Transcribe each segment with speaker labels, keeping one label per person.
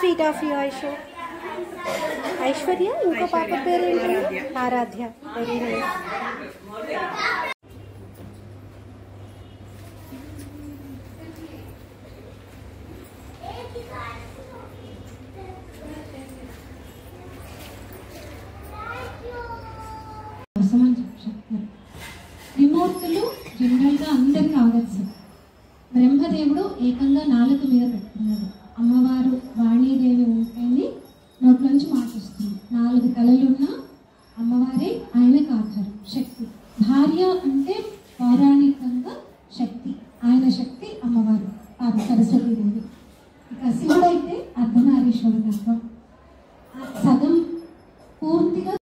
Speaker 1: Sweet of you Aishu. Aishwarya, ఇంకో పాప పేరు ఏంటి? ఆరాధ్య. Very nice.
Speaker 2: త్రిమూర్తులు జనరల్గా అందరికీ ఆదర్శం. బ్రహ్మదేవుడు ఏకంగా నాలుక మీద పెట్టుకున్నాడు. అమ్మవారు వాణీదేవి ఉంటేనే నోట్లోంచి మాట వస్తుంది. 4 తలలున్న అమ్మవారే ఆయనకు ఆధారం, శక్తి. భార్య అంటే పౌరాణికంగా శక్తి, ఆయన శక్తి అమ్మవారు సరస్వతీదేవి. ఇక శివుడైతే అర్ధనారీశ్వర తత్వం. సగం పూర్తిగా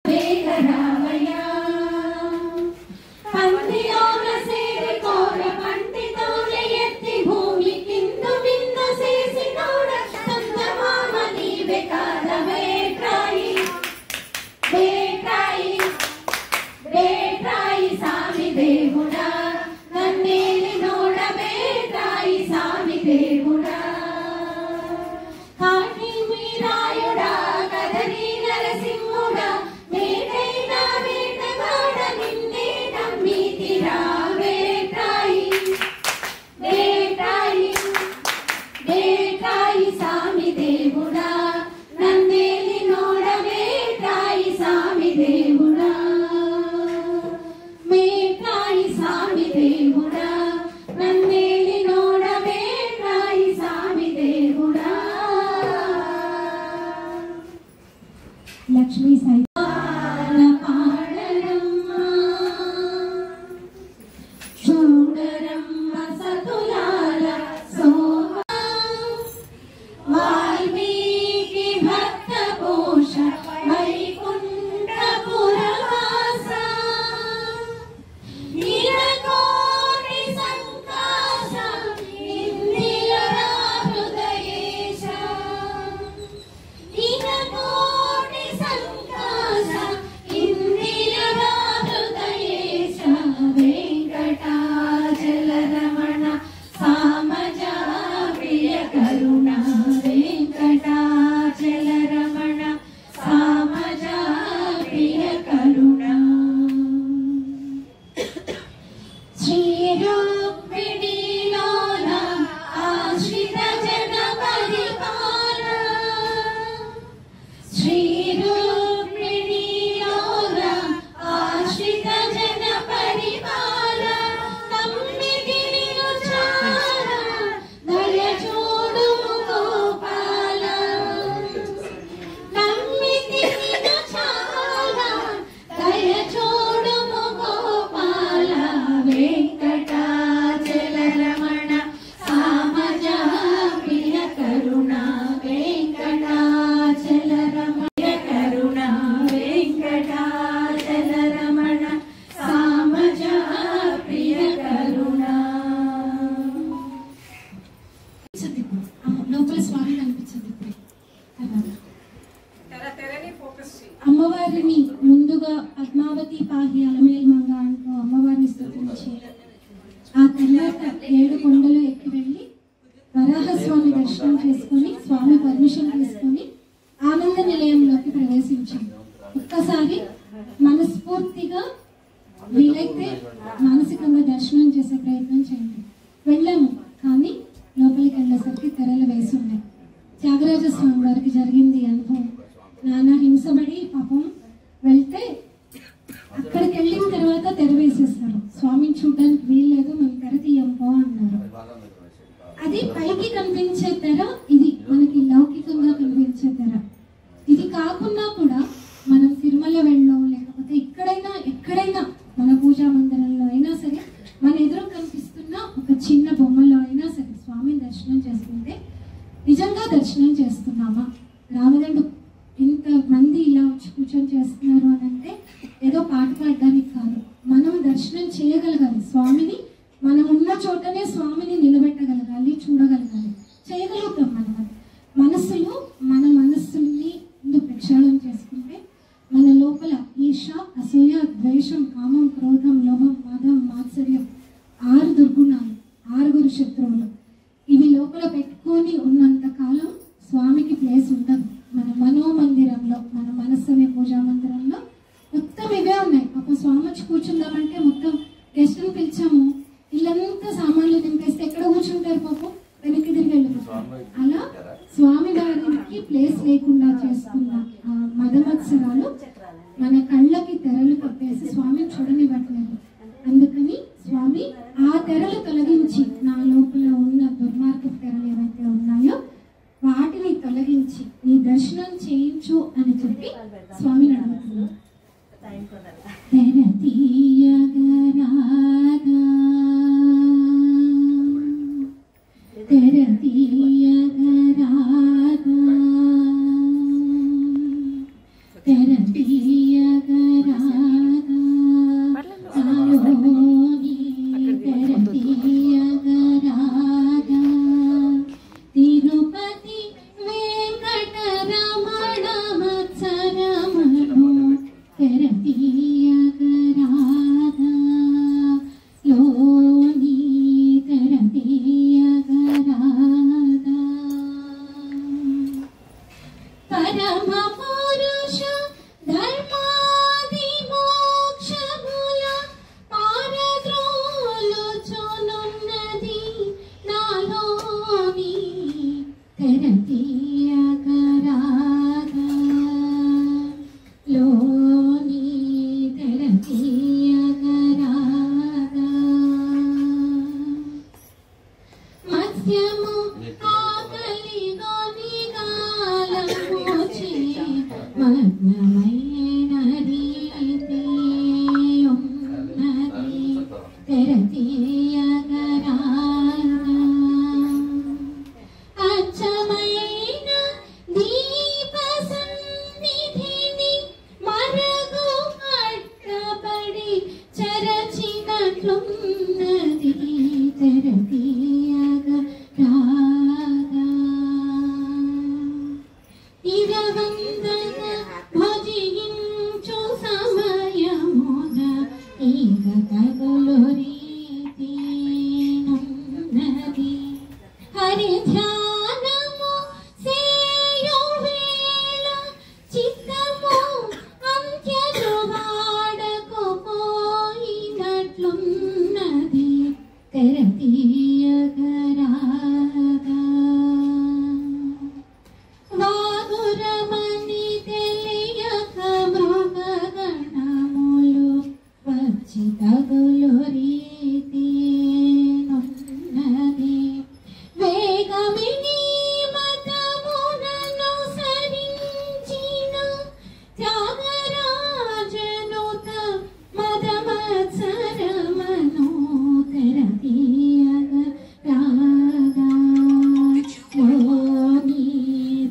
Speaker 2: లక్ష్మీ సాయి అమ్మవారిని ముందుగా పద్మావతి పాహి అలమేల్ మంగ అంటూ అమ్మవారిని స్తుతించి ఆ తర్వాత 7 కొండలు ఎక్కి వెళ్ళి వరాహస్వామి దర్శనం చేసుకొని స్వామి పర్మిషన్ తీసుకొని ఆనంద నిలయంలోకి ప్రవేశించాం. ఒక్కసారి మనస్ఫూర్తిగా వీలైతే మానసికంగా దర్శనం చేసే ప్రయత్నం చేయండి. వెళ్ళాము, కానీ లోపలికి వెళ్ళేసరికి తెరలు వేసి ఉన్నాయి. త్యాగరాజ స్వామి వారికి జరిగింది అనుభవం. నానా హింసబడి పాపం వెళ్తే అక్కడికి వెళ్ళిన తర్వాత తెర వేసేస్తారు. స్వామిని చూడడానికి వీల్లేదు, మేము తెర తీయంపో అన్నారు. అది పైకి కనిపించే తెర, ఇది మనకి లౌకికంగా కనిపించే తెర. ఇది కాకుండా కూడా మనం తిరుమల వెళ్ళో లేకపోతే ఎక్కడైనా మన పూజా మందిరంలో అయినా సరే మన ఎదురు కనిపిస్తున్న ఒక చిన్న బొమ్మలో అయినా సరే స్వామిని దర్శనం చేసుకుంటే నిజంగా దర్శనం చేస్తున్నామా? రామదండు ఇంతమంది ఇలా వచ్చి కూర్చొని చేస్తున్నారు అని అంటే ఏదో పాట పాడడానికి కాదు, మనం దర్శనం చేయగలగాలి స్వామిని. మనం ఉన్న చోటనే స్వామిని నిలబెట్టగలగాలి, చూడగలగాలి, చేయగలుగుతాం. మన మనస్సుల్ని ముందు ప్రక్షాళన చేసుకుంటే మన లోపల ఈర్ష, అసూయ, ద్వేషం, కామం, క్రోధం, లోభం, మదం, మాత్సర్యం 6 దుర్గుణాలు, 6 శత్రువులు, ఇవి లోపల పెట్టుకొని ఉన్నంత కాలం స్వామికి ప్లేస్ ప్లేస్ లేకుండా చేస్తున్న మదమత్సరాలు మన కళ్ళకి తెరలు కప్పేసి స్వామి చూడనివ్వట్లేదు. అందుకని స్వామి ఆ తెరలు తొలగించి నా లోపల ఉన్న దుర్మార్గ తెరలు ఏవైతే ఉన్నాయో వాటిని తొలగించి నీ దర్శనం చేయించు అని చెప్పి స్వామిని అడుగుతున్నాను. తిరుపతి వెంకటరమణ మత్సరమను తెరతీయగరాధా లోని తెరతీయగరాధా పరమ పురుష ధర్మాది మోక్షముల పారద్రోలుచునున్నది నాలోని తెరతీయగరాధా లోని తెరతీయగరాధా మత్స్యము ఆకలిగొని గాలముచే మగ్నమైన రీతి ఉన్నది తెరతీయగరాధా అచ్చమైన దీప సన్నిధిని మరగు అడ్డపడి చరచినట్లున్నది తెరతీయగరాధా ఇరవందన భజించు సమయమున ఈగ తగులు రీతి ఉన్నది హరి ధ్యానము సేయు వేళ చిత్తము అంత్యజువాడకు పోయినట్లున్నది తెరతీయగరాధా వాగురమని తెలియక మృగగణములు వచ్చి తగులు రీతి ఉన్నది వేగమిని మతమునను సరించిన త్యాగరాజనుత మదమత్సరమను తెరతీయగరాధా లోని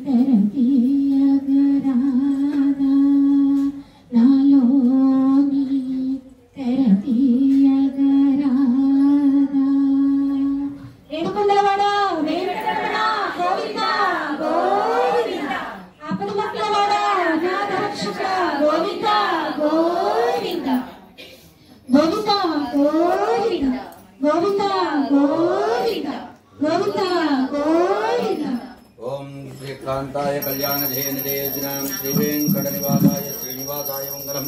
Speaker 2: తెరతీయగరాధా నాలోని తెరతీయగరాధా ఏడుకొండలవాడ వెంకటరమణ గోవింద గోవింద ఆపదముక్తవాడ నాథరక్షక గోవింద గోవింద గోవింద గోవింద గోవింద గోవింద గోవింద గోవింద.
Speaker 3: ఓం శ్రీకాంతాయ కళ్యాణధేనుదేశినాం శ్రీ వెంకటనివాసాయ శ్రీనివాసాయ మంగళం.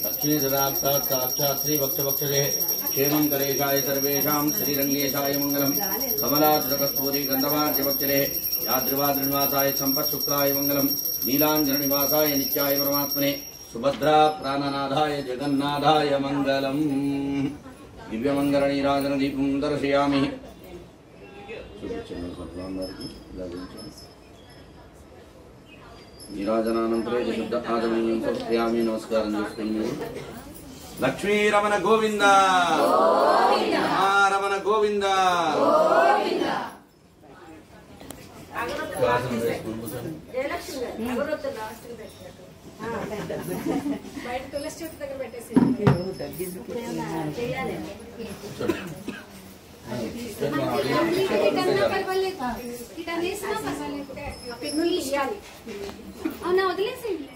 Speaker 3: లక్ష్మీ సదాక్షాత్ సాక్షాత్ శ్రీ భక్తభక్షే క్షేమం కరేశాయ సర్వేషాం శ్రీరంగేశాయ మంగళం. కమలాసురకస్తూరి గంధమార్జభక్షే యాద్రివాద్రినివాసాయ సంపత్శుక్లాయ మంగళం. నీలాంజననివాసాయ నిత్యాయ పరమాత్మనే సుభద్రా ప్రాణనాథాయ జగన్నాథాయ మంగళం. దివ్యమంగళ నీరాజన దీపం దర్శయామి. నీరాజనానంతరే శుద్ధ ఆదమనీయం సమర్పయామి. నమస్కారం చేసుకుని లక్ష్మీరమణ గోవింద రమణ గోవింద.
Speaker 1: అవునా వదిలేసేయండి.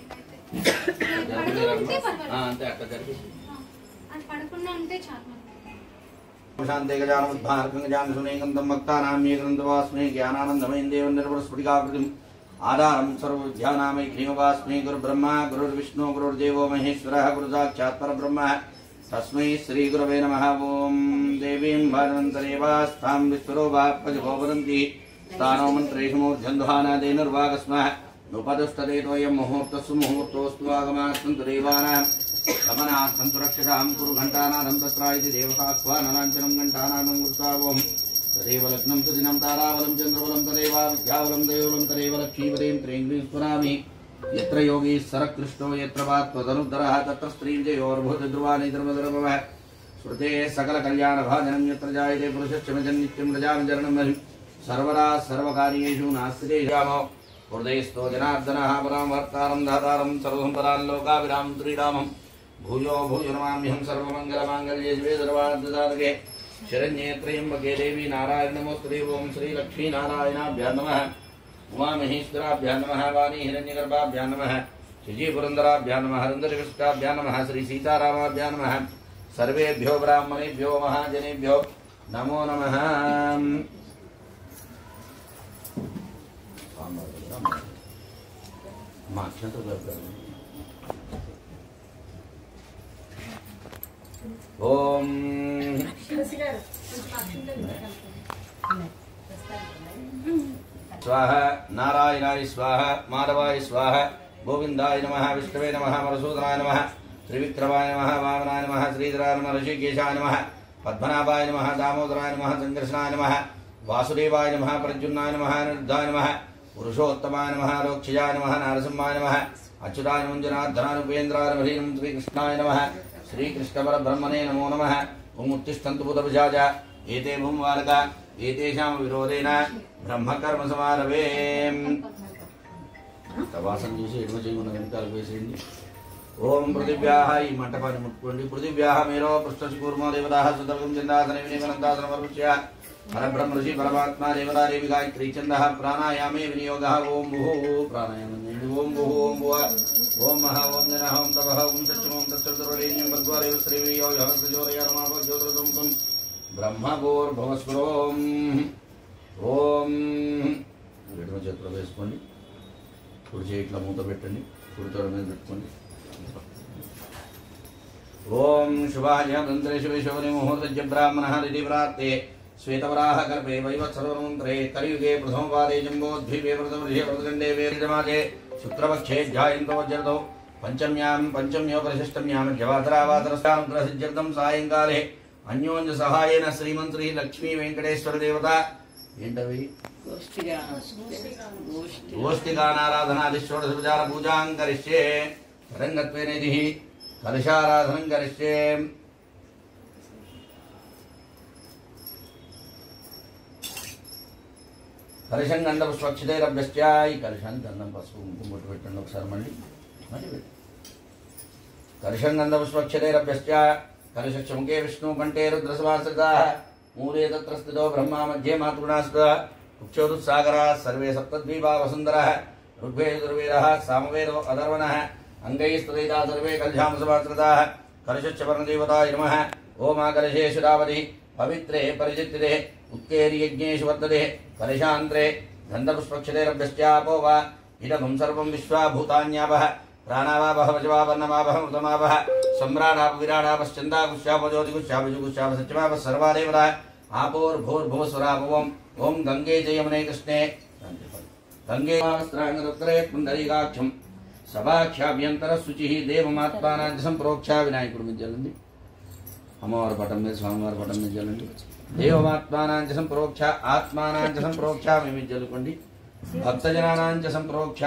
Speaker 1: పడకుండా ఉంటే చాలు.
Speaker 3: శాంతే గజానముద్భారకం గజానసునేకంతం భక్తానామేకనందవాస్మే జ్ఞానానందమయం దేవం నిర్మలస్ఫుటికాకృతిం ఆధారం సర్వవిద్యానామైక్రీమవాస్మే గురుబ్రహ్మ గురుర్విష్ణు గురుర్దేవో మహేశ్వరः గురుసాక్షాత్ పరబ్రహ్మ తస్మై శ్రీగురవే నమః. ఓం దేవీం భారవంతరేవాస్థాం విశ్వరో వాపజభో వదంతి స్థానో మంత్రేషు మూర్ధన్ధ్వానాదేనుర్వాగస్మః नुपदुष्टदेतोऽयं मुहूर्तस्सु मुहूर्तोऽस्तु आगमास्तु देवानां गमनात् सन्तुरक्षतां कुरु घण्टानादं तत्र इति देवताह्वानलाञ्छनं घण्टानादं कृत्वावं तदेव लग्नं सुदिनं ताराबलं चन्द्रबलं तदेव विद्याबलं दयोबलं तदेव लक्ष्मीपतिं त्र्यङ्गीं स्मरामि यत्र योगी सरकृष्णो यत्र वात्वदनुद्धरः तत्र स्त्रीविजयोर्भूतध्रुवानि धर्मधर्मः श्रुते सकलकल्याणभाजनं यत्र जायते पुरुषश्च नित्यं रजामचरणं सर्वदा सर्वकार्येषु नास्तिरेषामो हृदयस्थो जनार्दनः परां वर्तारं दातारं सर्वसम्पदां लोकाभिरामं श्रीरामं भूयो भूयो नमाम्यहं सर्वमङ्गलमाङ्गल्ये शिवे सर्वार्थसाधके शरण्ये त्र्यम्बके देवी नारायण नमोस्तुते ओं श्रीलक्ष्मीनारायणाभ्यां नमः उमामहेश्वराभ्यां नमः वाणी हिरण्यगर्भाभ्यां नमः श्रीपुरन्दराभ्यां नमः हरन्दरविष्टाभ्यां नमः श्रीसीतारामाभ्यां नमः सर्वेभ्यो ब्राह्मणेभ्यो महाजनेभ्यो नमो नमः। ओम स्वाहा नारायणाय स्वाहा माधवाय स्वाहा गोविंदाय नमः विष्णवे नमः मधुसूदनाय नमः त्रिविक्रमाय नमः वामनाय नमः श्रीधराय नमः ऋषिकेशाय नमः पद्मनाभाय नमः दामोदराय नमः संकर्षणाय नमः वासुदेवाय नमः प्रद्युम्नाय नमः अनिरुद्धाय नमः पुरुषोत्तमाय नमः लोक्षयाय नमः नारसिंहाय नमः अच्युताय मंजनाधनाय उपेन्द्राय नमः श्रीकृष्णाय नमः श्रीकृष्णपरब्रह्मणे नमो नमः। ओम उत्तिष्ठन्तु बुधविजाज एते भूमवालका एतेषां विरोधेन ब्रह्मकर्म समारभे तवासं చూసి ఎడమ చేయున వెనకాల వేసేయండి। ఓం పృథివ్యాః ఈ మంటపాన్ని ముట్టుకోండి। పృథివ్యాః మేరో పృష్ఠస్కూర్మో దేవతాః సుదర్గం చందాసన వినిమనందాసన పరమృత్య परब्रह्म ऋषि परमात्मा देवता देवी गायत्री छन्दः प्राणायामे विनियोगः ओम भूः प्राणायामं ओम भूः ओम भुवः ओम महा ओम जनः ओम तपः ओम सत्यम् ओम तत्सवितुर्वरेण्यं भर्गो श्रीयो यः प्रचोदयात् ज्योतिर्गमकं ब्रह्मभूर्भुवस्वरोम ओम ఎడమ చేతిలో వేసుకోండి। కుడి చేతిలో మూత పెట్టండి। కుడి తొడ మీద పెట్టుకోండి। ఓం శుభాయ దంత్రేషు విశోని ముహూర్తజ్జ బ్రాహ్మణः దివ్రాత్తే श्वेतवराह कल्पे वैवत्सर्वमन्त्रे कलियुगे प्रथमपादे जम्बोद्वीपे प्रथमऋषे प्रथमखण्डे वेदमाजे शुक्रपक्षे ध्यायन्तो वज्रतो पंचम्यो परिशिष्टम्यां जवातरावातरस्तानुग्रहसिद्ध्यर्थं सायंकाले अन्योन्य सहायेन श्रीमन्त्री लक्ष्मी वेंकटेश्वर देवता ఏంటవి गोष्ठिगानाराधनादिषोडशोपचार पूजां करिष्ये रङ्गत्वेनेतिः कलशाराधनं करिष्ये। कलशं गंधं स्वच्छतेरभ्यश्च ఈ కలశాన్ని గంధం పసుపు కుంకుమ పెట్టండి ఒకసారి మళ్ళీ कलशं गंधं स्वच्छतेरभ्यश्च कलशस्य मुखे विष्णु कंठे रुद्रसमाश्रिताः मूले तत्र स्थितो ब्रह्मा मध्ये मातृगुणास्तः उक्षोरुसागरः सर्वे सप्तद्वीपा वसुन्धरः ऋग्वेदुर्वेदः सामवेदो अधर्वणः अंगैस्तुतिता सर्वे कलशां समाश्रिताः कलशस्य वर्णदेवताय नमः। ओम कलशेषु रावतिः पवित्रे परिचित्तिते उत्केर्यज्ञेषु वर्तते कलशान्तरे गन्धपुष्पक्षतेरभ्यश्चापो वा इदं सर्वं विश्वाभूतान्यापः प्राणावापः वचवापन्नमापः मृतमापः सम्राडाप विराडापश्चन्दाकुश्चाप ज्योतिकुश्चाप सत्यमापः सर्वा देवता आपोर्भूर्भुवस्वरापवम् ओम गंगे च यमुने कृष्णे गंगे वस्त्राङ्गदत्तरे पुण्डरीकाक्षं सभाख्याभ्यन्तरः शुचिः देवमात्मानां च सम्प्रोक्ष्य विनायकुడి మీద జల్లండి। అమ్మవారి పటం మీద స్వామివారి పటం మీద జల్లండి। देवमात्मानां च सम्प्रोक्ष्य आत्मानां च सम्प्रोक्ष्य में जल्लुकोंडि भक्तजनानां च सम्प्रोक्ष्य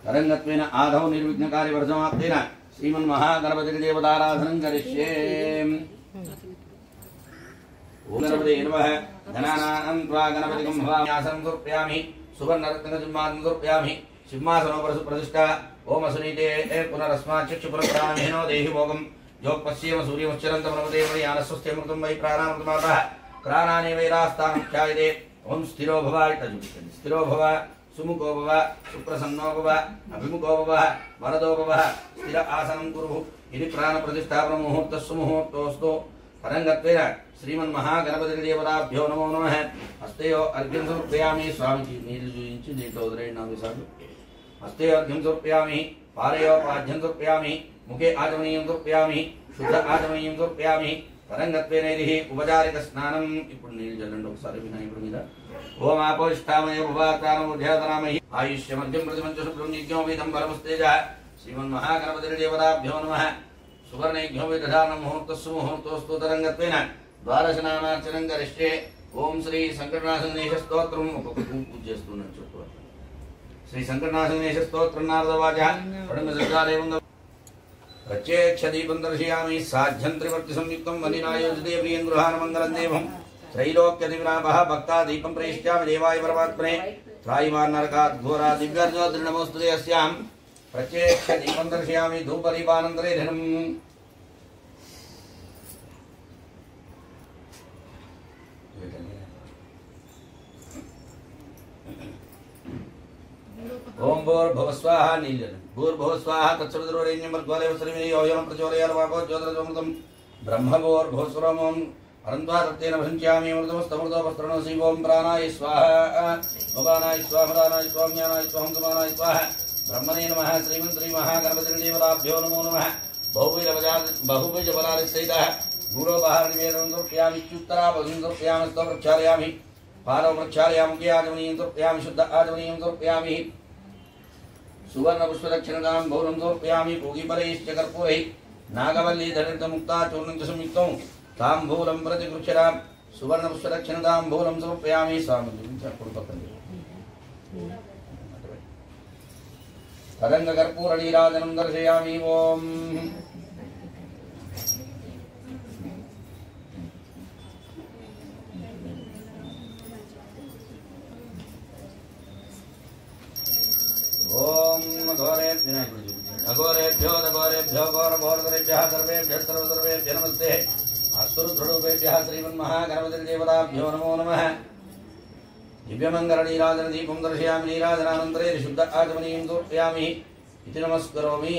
Speaker 3: तरंगत्वेन आदौ निर्विघ्नकार्यवर्धमाप्तेन श्रीमन्महागणपतिदेवताराधनं करिष्ये। ओम गणपते नमः। धनानां त्वा गणपतिं भवाम्यासनं समर्पयामि सुवर्णरत्नजिह्वासनं समर्पयामि सिंहासनोपरि सुप्रतिष्ठा ओम सुनीते पुनरस्मात् चक्षुपुरप्राणेनो देहि भोगम् योगपश्येम सूर्यमुच्चरन्तमनवदेवयानस्वस्त्यमृतं वै प्राणामृतमातः प्राणानि वैरास्तानुख्यायते ओम स्थिरो भव स्थिरो भव सुमुखो भव सुप्रसन्नो भव अभिमुखो भव वरदो भव स्थिर आसनं कुरु इति प्राणप्रतिष्ठापन मुहूर्तस्सु मुहूर्तोऽस्तु। परङ्गत्वेन श्रीमन्महागणपतिदेवताभ्यो नमो नमः। हस्तयो अर्घ्यं समर्पयामि। स्वामीजी नीरु చూయించి నీటిలో వదిలేయండి 4 సార్లు। हस्ते अर्घ्यं समर्पयामि पारयो पाद्यं समर्पयामि मुखे आचमनीयं समर्पयामि शुद्ध आचमनीयं समर्पयामि తరంగత్వేనైది ఉపచారిక స్నానం. ఇప్పుడు నీళ్ళు చల్లండి ఒకసారి వినాయకుడి మీద. ఓం ఆపోష్టామయ భువాతానం ఉధ్యాతనామహి ఆయుష్య మధ్యం ప్రతిమంచ శుభ్రం నిత్యోమిదం పరమస్తేజ శ్రీమన్మహాగణపతిదేవతాభ్యో నమః. సువర్ణైభ్యో విదధానం ముహూర్తస్సు ముహూర్తోస్తు తరంగత్వేన ద్వాదశనామార్చనం కరిష్యే. ఓం శ్రీ సంకటనాశనేశ స్తోత్రం పూజ చేస్తున్నాను చుట్టూ. శ్రీ సంకటనాశనేశ స్తోత్రం నారదవాచ పడంగ ప్రత్యేక్ష దీపం దర్శయామి. సాధ్యం త్రివర్తి సంయుక్తం వనినాయోజతే ప్రియం గృహాన మంగళం దేవం త్రైలోక్యదివినాపః భక్తా దీపం ప్రయిష్యామి దేవాయ పరమాత్మనే. త్రాయిమాన్నరకాత్ ఘోరా దివ్యార్జోదృఢమోస్తుతే అస్యాం. ప్రత్యేక్ష దీపం దర్శయామి. ధూపదీపానంతరే ధనం. ఓం భూర్భువస్వాహ నీళ్లను. భూర్భువస్వాహ తత్సవితుర్వరేణ్యం భర్గో దేవస్య యోజనం ప్రచోదయాత్ వాపో జ్యోతిరసమృతం బ్రహ్మభూర్భువస్వరమం అనంత్వా తత్తేన భుంచామి అమృతమస్తమృతోపస్తరణో శ్రీ ఓం ప్రాణాయ స్వాహ భవానాయ స్వాహ ప్రాణాయ స్వాహ జ్ఞానాయ స్వాహం సమానాయ స్వాహ బ్రహ్మణే నమః. శ్రీమంత్రీ మహాగణపతిదేవతాభ్యో నమో నమః. బహుబీజబలాదిస్తైతః గూఢోపహారనివేదనం సమర్పయామి. ఇత్యుత్తరాపదం సమర్పయామి. స్తవ ప్రక్షాళయామి. పాదవ ప్రక్షాళయామి. ఆచమనీయం సమర్పయామి. శుద్ధ ఆచమనీయం సమర్పయామి. సువర్ణ పుష్పదక్షిణదాం బౌలం సమర్పయామి. పూగిఫలైశ్చ కర్పూరైః నాగవల్లీ ధరితముక్తా చూర్ణం చ సంయుక్తం తాంబూలం ప్రతిగృహ్యతాం. సువర్ణ పుష్పదక్షిణదాంబూలం సమర్పయామి. స్వామి అప్పుడు పక్కన తరంగ కర్పూర నీరాజనం దర్శయామి. ఓం ఓం అఘోరేభ్యో దఘోరేభ్యో ఘోరఘోరతరేభ్యః సర్వేభ్యః సర్వసర్వేభ్యో నమస్తే. అస్తు రుద్రుడూపేభ్యః శ్రీమన్మహాగణపతిదేవతాభ్యో నమో నమః. దివ్యమంగళ నీరాజన దీపం దర్శయామి. నీరాజనానంతరే శుద్ధ ఆచమనీయం సమర్పయామి. ఇది నమస్కరోమి.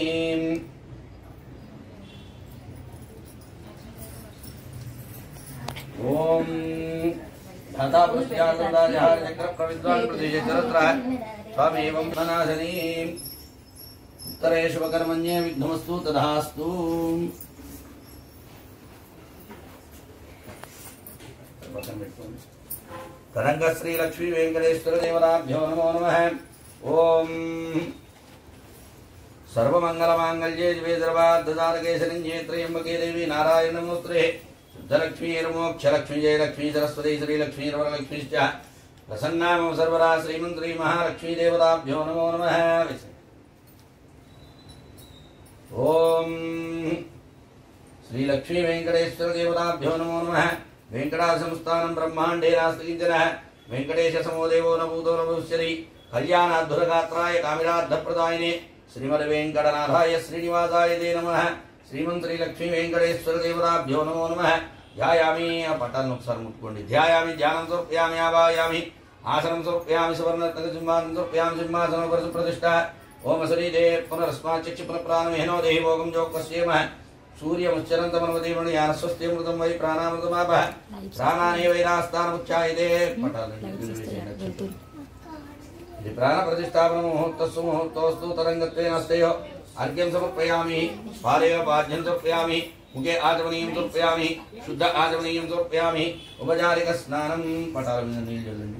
Speaker 3: ఓం చక్ర ప్రవిద్వాన్ ప్రతిచరత్ర స్వామేవం మనాశనీ. ఉత్తరే శుభకర్మణ్యే విఘ్నమస్తు తదాస్తు. తరంగ శ్రీ లక్ష్మీ వెంకటేశ్వర దేవతాభ్యో నమో నమః. ఓం సర్వమంగళమాంగళ్యే శివే సర్వార్థసాధకే శరణ్యే త్రయంబకే దేవి నారాయణ నమోస్తుతే. శుద్ధలక్ష్మీర్మోక్షలక్ష్మీ జయలక్ష్మీ సరస్వతీ శ్రీలక్ష్మీర్వరలక్ష్మీశ్చ ప్రసన్నామ సర్వదా శ్రీమంత్రీ మహాలక్ష్మీ దేవతాభ్యో నమో నమః. ఓం శ్రీ లక్ష్మీ వెంకటేశ్వర దేవతాభ్యో నమో నమః. వెంకటాసంస్థానం బ్రహ్మాండే నాస్తి కించన. వెంకటేశ సమో దేవో న భూతో న భవిష్యతి. కళ్యాణాద్భుతగాత్రాయ కామిరార్థప్రదాయినే శ్రీమద్ వెంకటనాథాయ శ్రీనివాసాయ తే నమః. శ్రీమంత్రి లక్ష్మీ వెంకటేశ్వర దేవతాభ్యో నమో నమః. ధ్యాయామి. ఆ పట్టాలను ఒకసారి ముట్టుకోండి. ధ్యాయామి. ధ్యానం సమర్పయామి. ఆవాయామి. ఆసనం సమర్పయామి. సువర్ణరత్న సింహాసనం సమర్పయామి. సింహాసనోపరి సుప్రతిష్ఠ. ఓం శరీరే పునరస్మాచక్షు పునఃప్రాణమేనో దేహి భోగం జోక్వస్యేమః. సూర్యముచ్చరంతమనుమదేవుని యానస్వస్త్యమృతం వై ప్రాణామృతమాపః. ప్రాణానే వైరాస్తానముచ్చాయతే. ఇది ప్రాణ ప్రతిష్టాపన ముహూర్తస్సు ముహూర్తోస్తు తరంగత్వేనస్తయో. అర్ఘ్యం సమర్పయామి. పారేవ పాద్యం సమర్పయామి. ముఖే ఆచమనీయం సమర్పయామి. శుద్ధ ఆచమనీయం సమర్పయామి. ఉపచారిక స్నానం. పటాల మీద నీళ్ళు చల్లండి.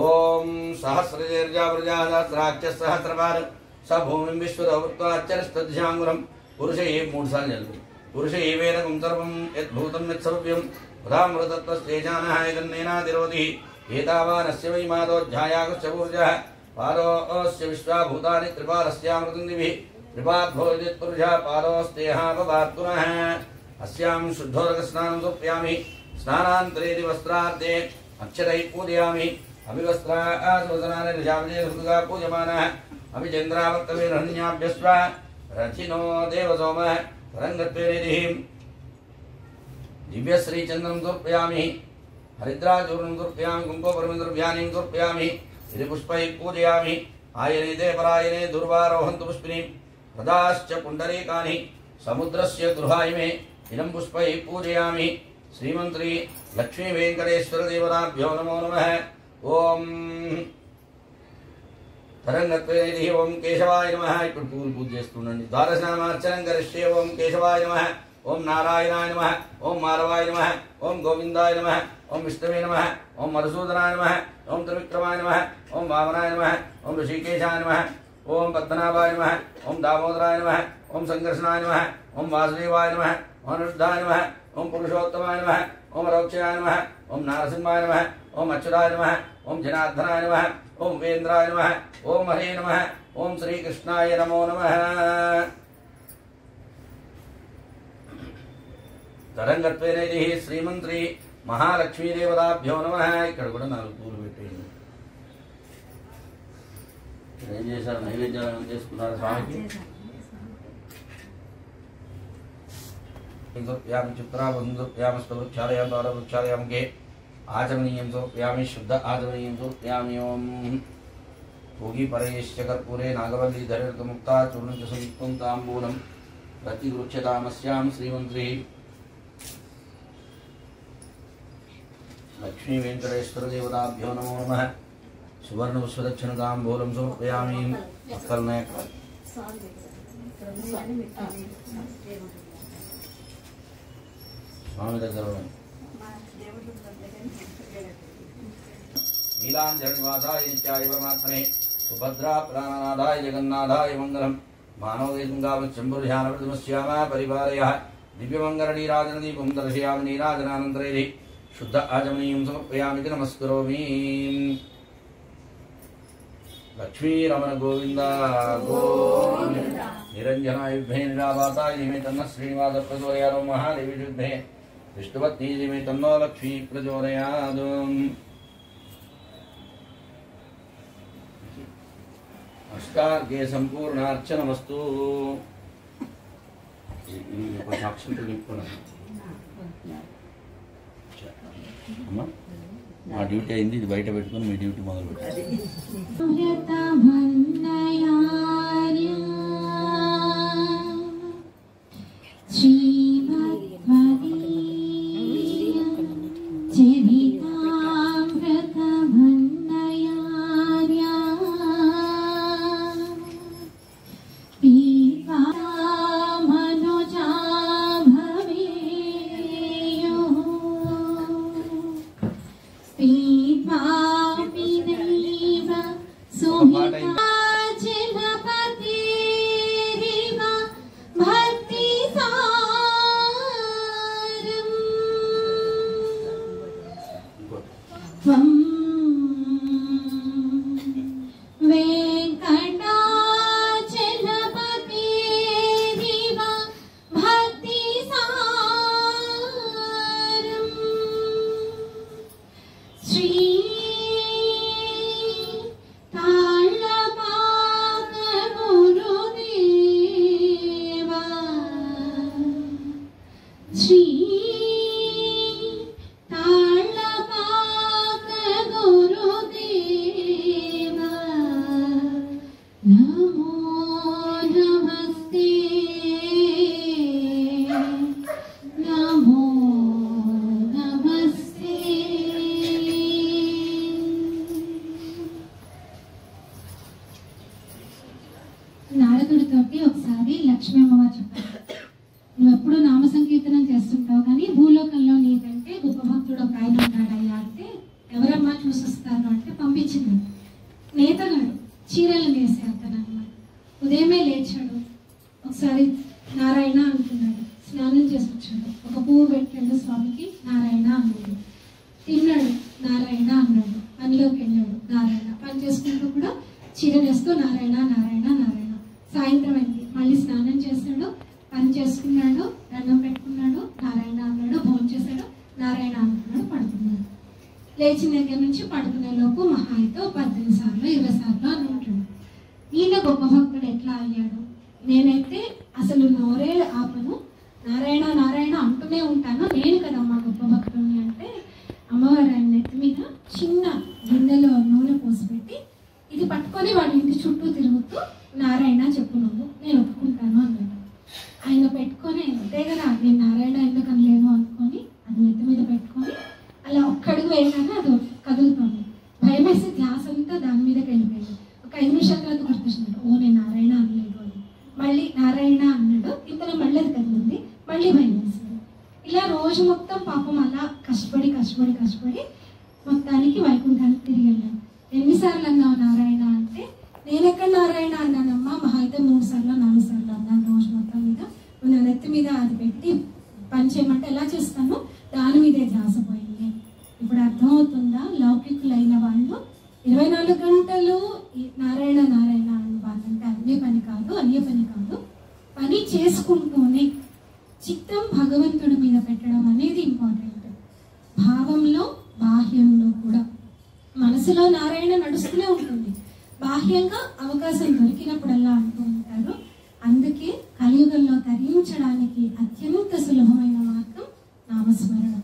Speaker 3: ఓం సహస్రజర్జావృజాహస్రాక్ష సహస్రపాద స భూమిం విశ్వదవృత్వాచ్చరస్తద్శాంగురం. పురుష ఏ 3 సార్లు చల్లు. పురుష ఏ వేదకం సర్వం యద్భూతం యత్సర్వ్యం ఉదామృతత్వస్తేజానః యదన్నేనాదిరోధి. ఏతావానస్య వై మాదోధ్యాయాగస్య పూర్జః. పాదోస్య విశ్వాభూతాని త్రిపాదస్యామృతం దివిః. త్రిపాద్భోజిత్పురుషः పాదోస్తేహాపవాత్తునః. అస్యాం శుద్ధోదక స్నానం సమర్పయామి. స్నానాంతరేది వస్త్రార్థే అక్షరైః పూజయామి. అభివస్త్రాసవసనాని నిశామజేసుగా పూజమానః. అభిచంద్రావర్తవేరహన్యాభ్యస్వ రథినో దేవసోమః. తరంగత్వేనిధిః దివ్యశ్రీచంద్రం సమర్పయామి. హరిద్రాచూర్ణం సమర్పయామి. కుంకోపరమిద్రవ్యానిం సమర్పయామి. ఇది పుష్పైః పూజయామి. ఆయనేతే పరాయనే దుర్వారోహంతు పుష్పిని ప్రదాశ్చ పుండరీకాని సముద్రస్య గృహాయిమే. ఇదం పుష్పైః పూజయామి. శ్రీమంత్రి లక్ష్మీ వెంకటేశ్వర దేవతాభ్యో నమో నమః. ఓం తరంగత్వేనిధిః ఓం కేశవాయ నమః. ఇప్పుడు పూలు పూజ చేస్తుండండి. ద్వాదశనామార్చనం కరిష్యే. ఓం కేశవాయ నమః. ఓం నారాయణాయ నమః ఓం మాధవాయ నమః ఓం గోవిందాయ నమః ఓం విష్ణవే నమః ఓం మధుసూదనాయ నమః ఓం త్రివిక్రమాయ నమః ఓం వామనాయ నమః ఓం ఋషికేశాయ నమః ఓం పద్మనాభాయ నమః ఓం దామోదరాయ నమః ఓం సంకర్షణాయ నమః ఓం వాసుదేవాయ నమః ఓం అనిరుద్ధాయ నమః ఓం పురుషోత్తమాయ నమః ఓం రౌక్ష్యాయ నమః ఓం నారసింహాయ నమః ఓం అచ్యుతాయ నమః ఓం జనార్దనాయ నమః ఓం వేంద్రాయ నమః ఓం హరే నమః ఓం శ్రీకృష్ణాయ నమో నమః. తరంగత్వేనైది శ్రీమంత్రి మహాలక్ష్మీదేవతాభ్యో నమః. ఇక్కడ కూడా 4 పూలు పెట్టేయండి. ఏం చేశారు? నైవేద్యాలు చేసుకున్నారు స్వామికి. చిత్రావృక్షాలయాం కే ఆచమనీయం సమర్పయామి. శుద్ధ ఆచమనీయం సమర్పయామి. ఓం భోగి పరయేశ్చ కర్పూరే నాగవల్లి ధరితముక్తా చూర్ణం చ సంయుక్తం తాంబూలం ప్రతిగృహ్యతామస్యాం శ్రీమంత్రి లక్ష్మీ వెంకటేశ్వర దేవతాభ్యో నమో నమః. సువర్ణ పుష్పదక్షిణ తాంబూలం సమర్పయామి. పక్కనే స్వామి దగ్గర నీలాంజనివాసాయ నిత్యాయ పరమాత్మనే సుభద్రా ప్రాణనాథాయ జగన్నాథాయ మంగళం. మానవదేశంగామశంభుర్ధ్యానప్రతిమశ్యామ పరిపాలయ. దివ్యమంగళనీరాజన దీపం దర్శయామి. నీరాజనానంతరైః శుద్ధ ఆచమనీయం సమర్పయామి. నమస్కరోమి. లక్ష్మీరమణ గోవింద గోవింద. నిరంజనాయుద్ధే నిరాభాతాయ ధీమహి తన్నః శ్రీనివాస ప్రచోదయాత్. మహాదేవి యుద్ధే విష్ణుపత్ని ధీమహి తన్నో లక్ష్మీ ప్రచోదయాత్. అష్టార్ఘ్య సంపూర్ణార్చనమస్తు. సాక్షి అమ్మా మా డ్యూటీ అయింది. ఇది బయట పెట్టుకుని మీ డ్యూటీ మొదలు పెట్టాలి.
Speaker 2: నారదుడితోటి ఒకసారి లక్ష్మీ అమ్మవారు చెప్పారు, నువ్వు ఎప్పుడు నామ సంకీర్తనం చేస్తుంటావు కానీ భూలోకంలో నీకంటే గొప్ప భక్తుడు ఒక ఆయన ఉన్నాడయ్యా అంటే ఎవరమ్మా చూసొస్తారు అంటే పంపించింది. నేతగాడు చీరలు వేసే అతను అన్నమాట. ఉదయమే లేచాడు, ఒకసారి నారాయణ అనుకున్నాడు, స్నానం చేసి వచ్చాడు, ఒక పువ్వు పెట్టాడు స్వామికి, నారాయణ అన్నాడు. తిన్నాడు, నారాయణ అన్నాడు. పనిలోకి వెళ్ళాడు, నారాయణ. పని చేసుకుంటూ కూడా చీర వేస్తూ నారాయణ నారాయణ నారాయణ. సాయంత్రం అయింది, మళ్ళీ స్నానం చేశాడు, పని చేసుకున్నాడు, దండం పెట్టుకున్నాడు, నారాయణ అన్నాడు. భోజనం చేశాడు, నారాయణ అనుకున్నాడు, పడుకున్నాడు. లేచిన దగ్గర నుంచి పడుకునే లోపు మహా అయితే 18 సార్లు 20 సార్లు అని ఉంటాడు. ఈయన గొప్ప భక్తుడు ఎట్లా అయ్యాడు? నేనైతే అసలు నోరే ఆపను, నారాయణ నారాయణ అంటూనే ఉంటాను, నేను కదమ్మా గొప్ప భక్తుడిని అంటే అమ్మవారు ఆయన నెత్తి మీద చిన్న గిన్నెలో నూనె పోసి పెట్టి ఇది పట్టుకొని వాడి ఇంటి చుట్టూ తిరుగుతూ నారాయణ చెప్పు నువ్వు, నేను ఒప్పుకుంటాను అన్నాడు. ఆయన పెట్టుకొని అంతే కదా, నేను నారాయణ ఎందుకు అనలేను అనుకొని అది నెత్తి మీద పెట్టుకొని అలా ఒక్కడుగు వేయగానే అది కదులుతుంది. భయం వేసి ధ్యాస అంతా దాని మీదకి వెళ్ళిపోయింది. ఒక 5 నిమిషాల తర్వాత గుర్తొచ్చినట్టు, ఓ నేను నారాయణ అనలేదు అని. మళ్ళీ నారాయణ అన్నాడు, ఇంతలో మళ్ళీ అది కదిలింది, మళ్ళీ భయం 24 గంటలు నారాయణ నారాయణ అని వాళ్ళంటే అన్య పని కాదు, పని చేసుకుంటూనే చిత్తం భగవంతుడి మీద పెట్టడం అనేది ఇంపార్టెంట్. భావంలో బాహ్యంలో కూడా మనసులో నారాయణ నడుస్తూనే ఉంటుంది, బాహ్యంగా అవకాశం దొరికినప్పుడల్లా అంటూ ఉంటారు. అందుకే కలియుగంలో తరించడానికి అత్యంత సులభమైన మార్గం నామస్మరణం.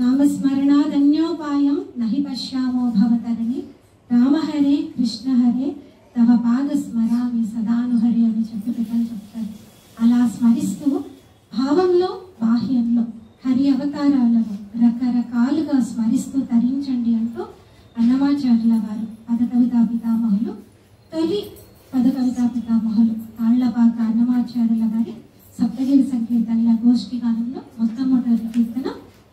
Speaker 2: నామస్మరణాదన్యోపాయం నహి పశ్యామో భవతరణి రామహరే కృష్ణహరే తవ పాద స్మరామి సదానుహరే అని పెద్దలు చెప్తారు. అలా స్మరిస్తూ భావంలో బాహ్యంలో హరి అవతారాలను రకరకాలుగా స్మరిస్తూ తరించండి అంటూ అన్నమాచార్యుల వారు పదకవితా పితామహులు, తొలి పదకవితా పితామహులు తాళ్లపాక అన్నమాచార్యుల వారి సప్తగిరి సంకీర్తనల గోష్ఠి గానంలో మొట్టమొదటి కీర్తన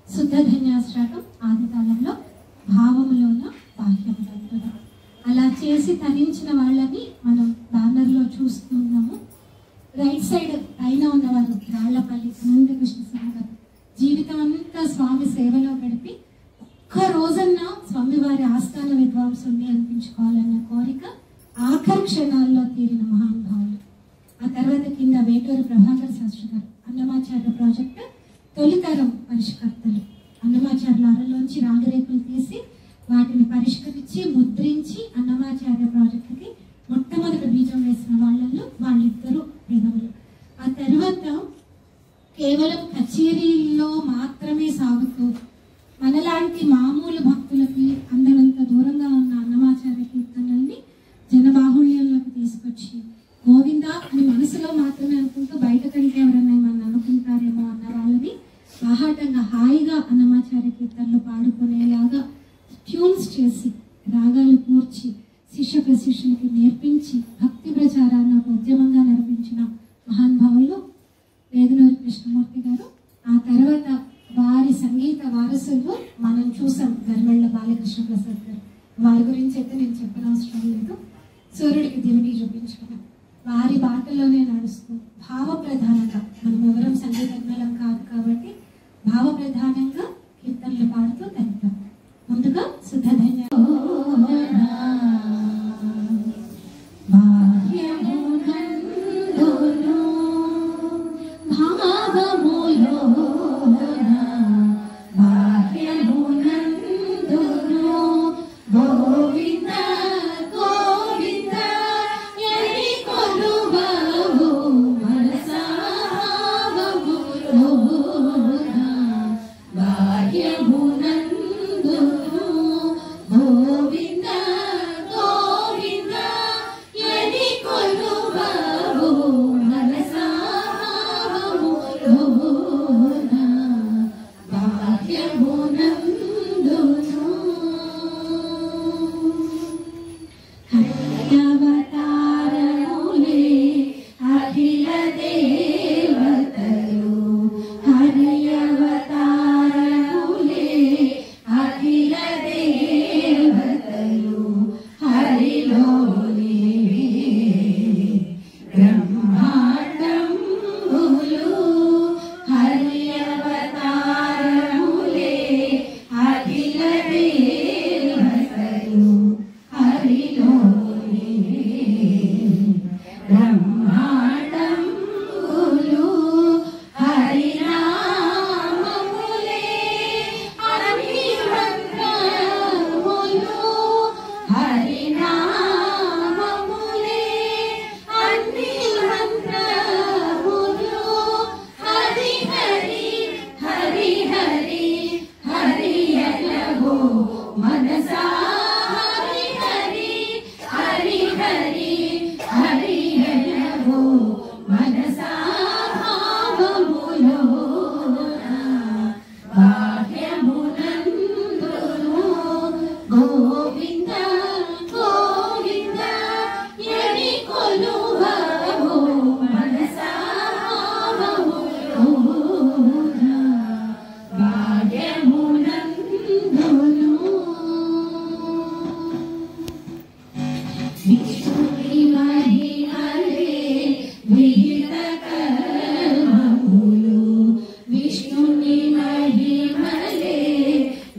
Speaker 2: శుద్ధధన్యాశ్రాటం ఆదితాళంలో భావములోన బాహ్యములంటున్నాం. అలా చేసి తరించిన వాళ్ళని మనం బ్యానర్లో చూస్తున్నాము. రైట్ సైడ్ పైన ఉన్నవారు రాళ్లపల్లి అనంత కృష్ణస్వామి గారు జీవితం అంతా స్వామి సేవలో గడిపి ఒక్క రోజన్నా స్వామివారి ఆస్థాన విద్వాంసుని అనిపించుకోవాలన్న కోరిక ఆఖరి క్షణాల్లో తీరిన మహానుభావులు. ఆ తర్వాత కింద వేటూరు ప్రభాకర్ శాస్త్రి గారు అన్నమాచార్య ప్రాజెక్ట్ తొలితరం పరిష్కర్తలు. అన్నమాచార్యుల అరలోంచి రాగరేకులు తీసి వాటిని పరిష్కరించి ముద్రించి అన్నమాచార్య ప్రాజెక్టుకి మొట్టమొదటి బీజం వేసిన వాళ్ళిద్దరూ విధములు. ఆ తర్వాత కేవలం కచేరీల్లో మాత్రమే సాగుతూ మనలాంటి మామూలు భక్తులకి అందరంత దూరంగా ఉన్న అన్నమాచార్య కీర్తనల్ని జనబాహుళ్యంలోకి తీసుకొచ్చి గోవింద అని మనసులో మాత్రమే అనుకుంటూ బయట కంటే ఎవరన్నా మనం అనుకుంటారేమో అన్న వాళ్ళని బాహాటంగా హాయిగా అన్నమాచార్య కీర్తనలు పాడుకునేలాగా ట్యూన్స్ చేసి రాగాలు కూర్చి శిష్య ప్రశిష్యులకి నేర్పించి భక్తి ప్రచారాన్ని ఒక ఉద్యమంగా నడిపించిన మహానుభావులు వేదనూరి కృష్ణమూర్తి గారు. ఆ తర్వాత వారి సంగీత వారసులు మనం చూసాం గర్మెళ్ళ బాలకృష్ణ ప్రసాద్ గారు. వారి గురించి అయితే నేను చెప్పనవసరం లేదు. సూర్యుడికి దివిటి చూపించుకున్నాం. వారి బాటలోనే నడుస్తూ భావ ప్రధానంగా, మనం ఎవరం సంగీతజ్ఞలం కాదు కాబట్టి భావ ప్రధానంగా కీర్తనలు పాడుతూ తగ్గుతాం. ముందుగా శుద్ధధన్య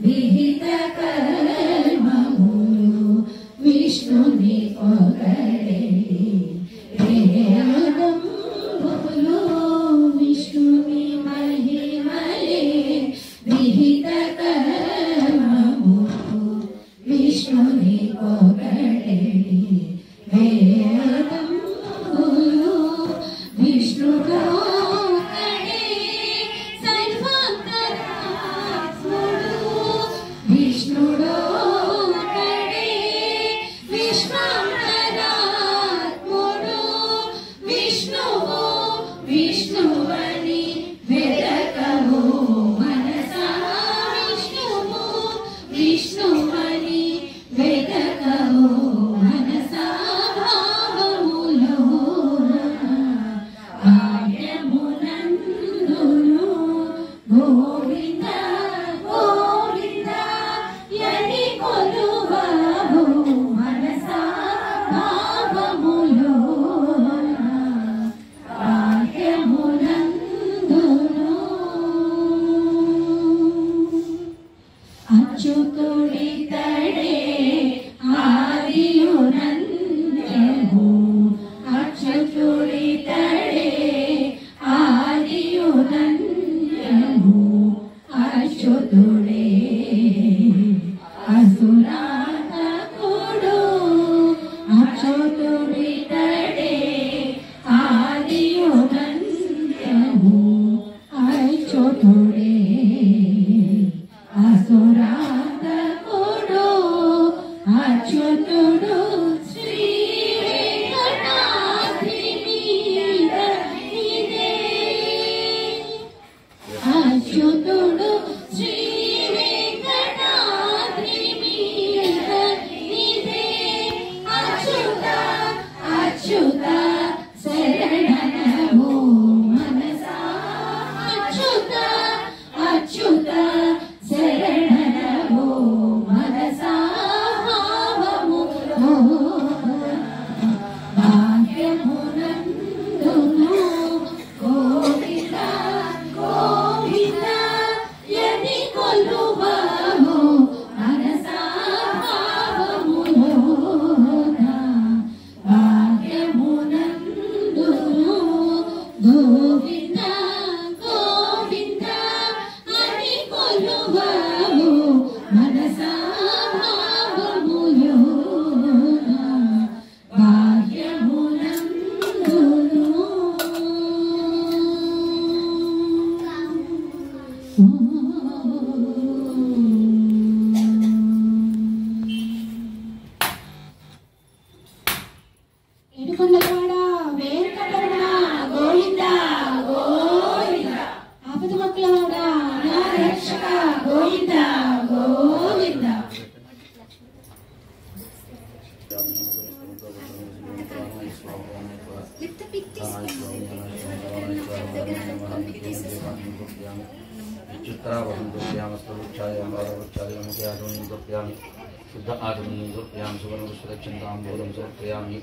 Speaker 4: విహిత కర్మములు
Speaker 3: शुद्ध आत्मनीय समर्पयामि सुवर्ण सुरक्षितां बोधं समर्पयामि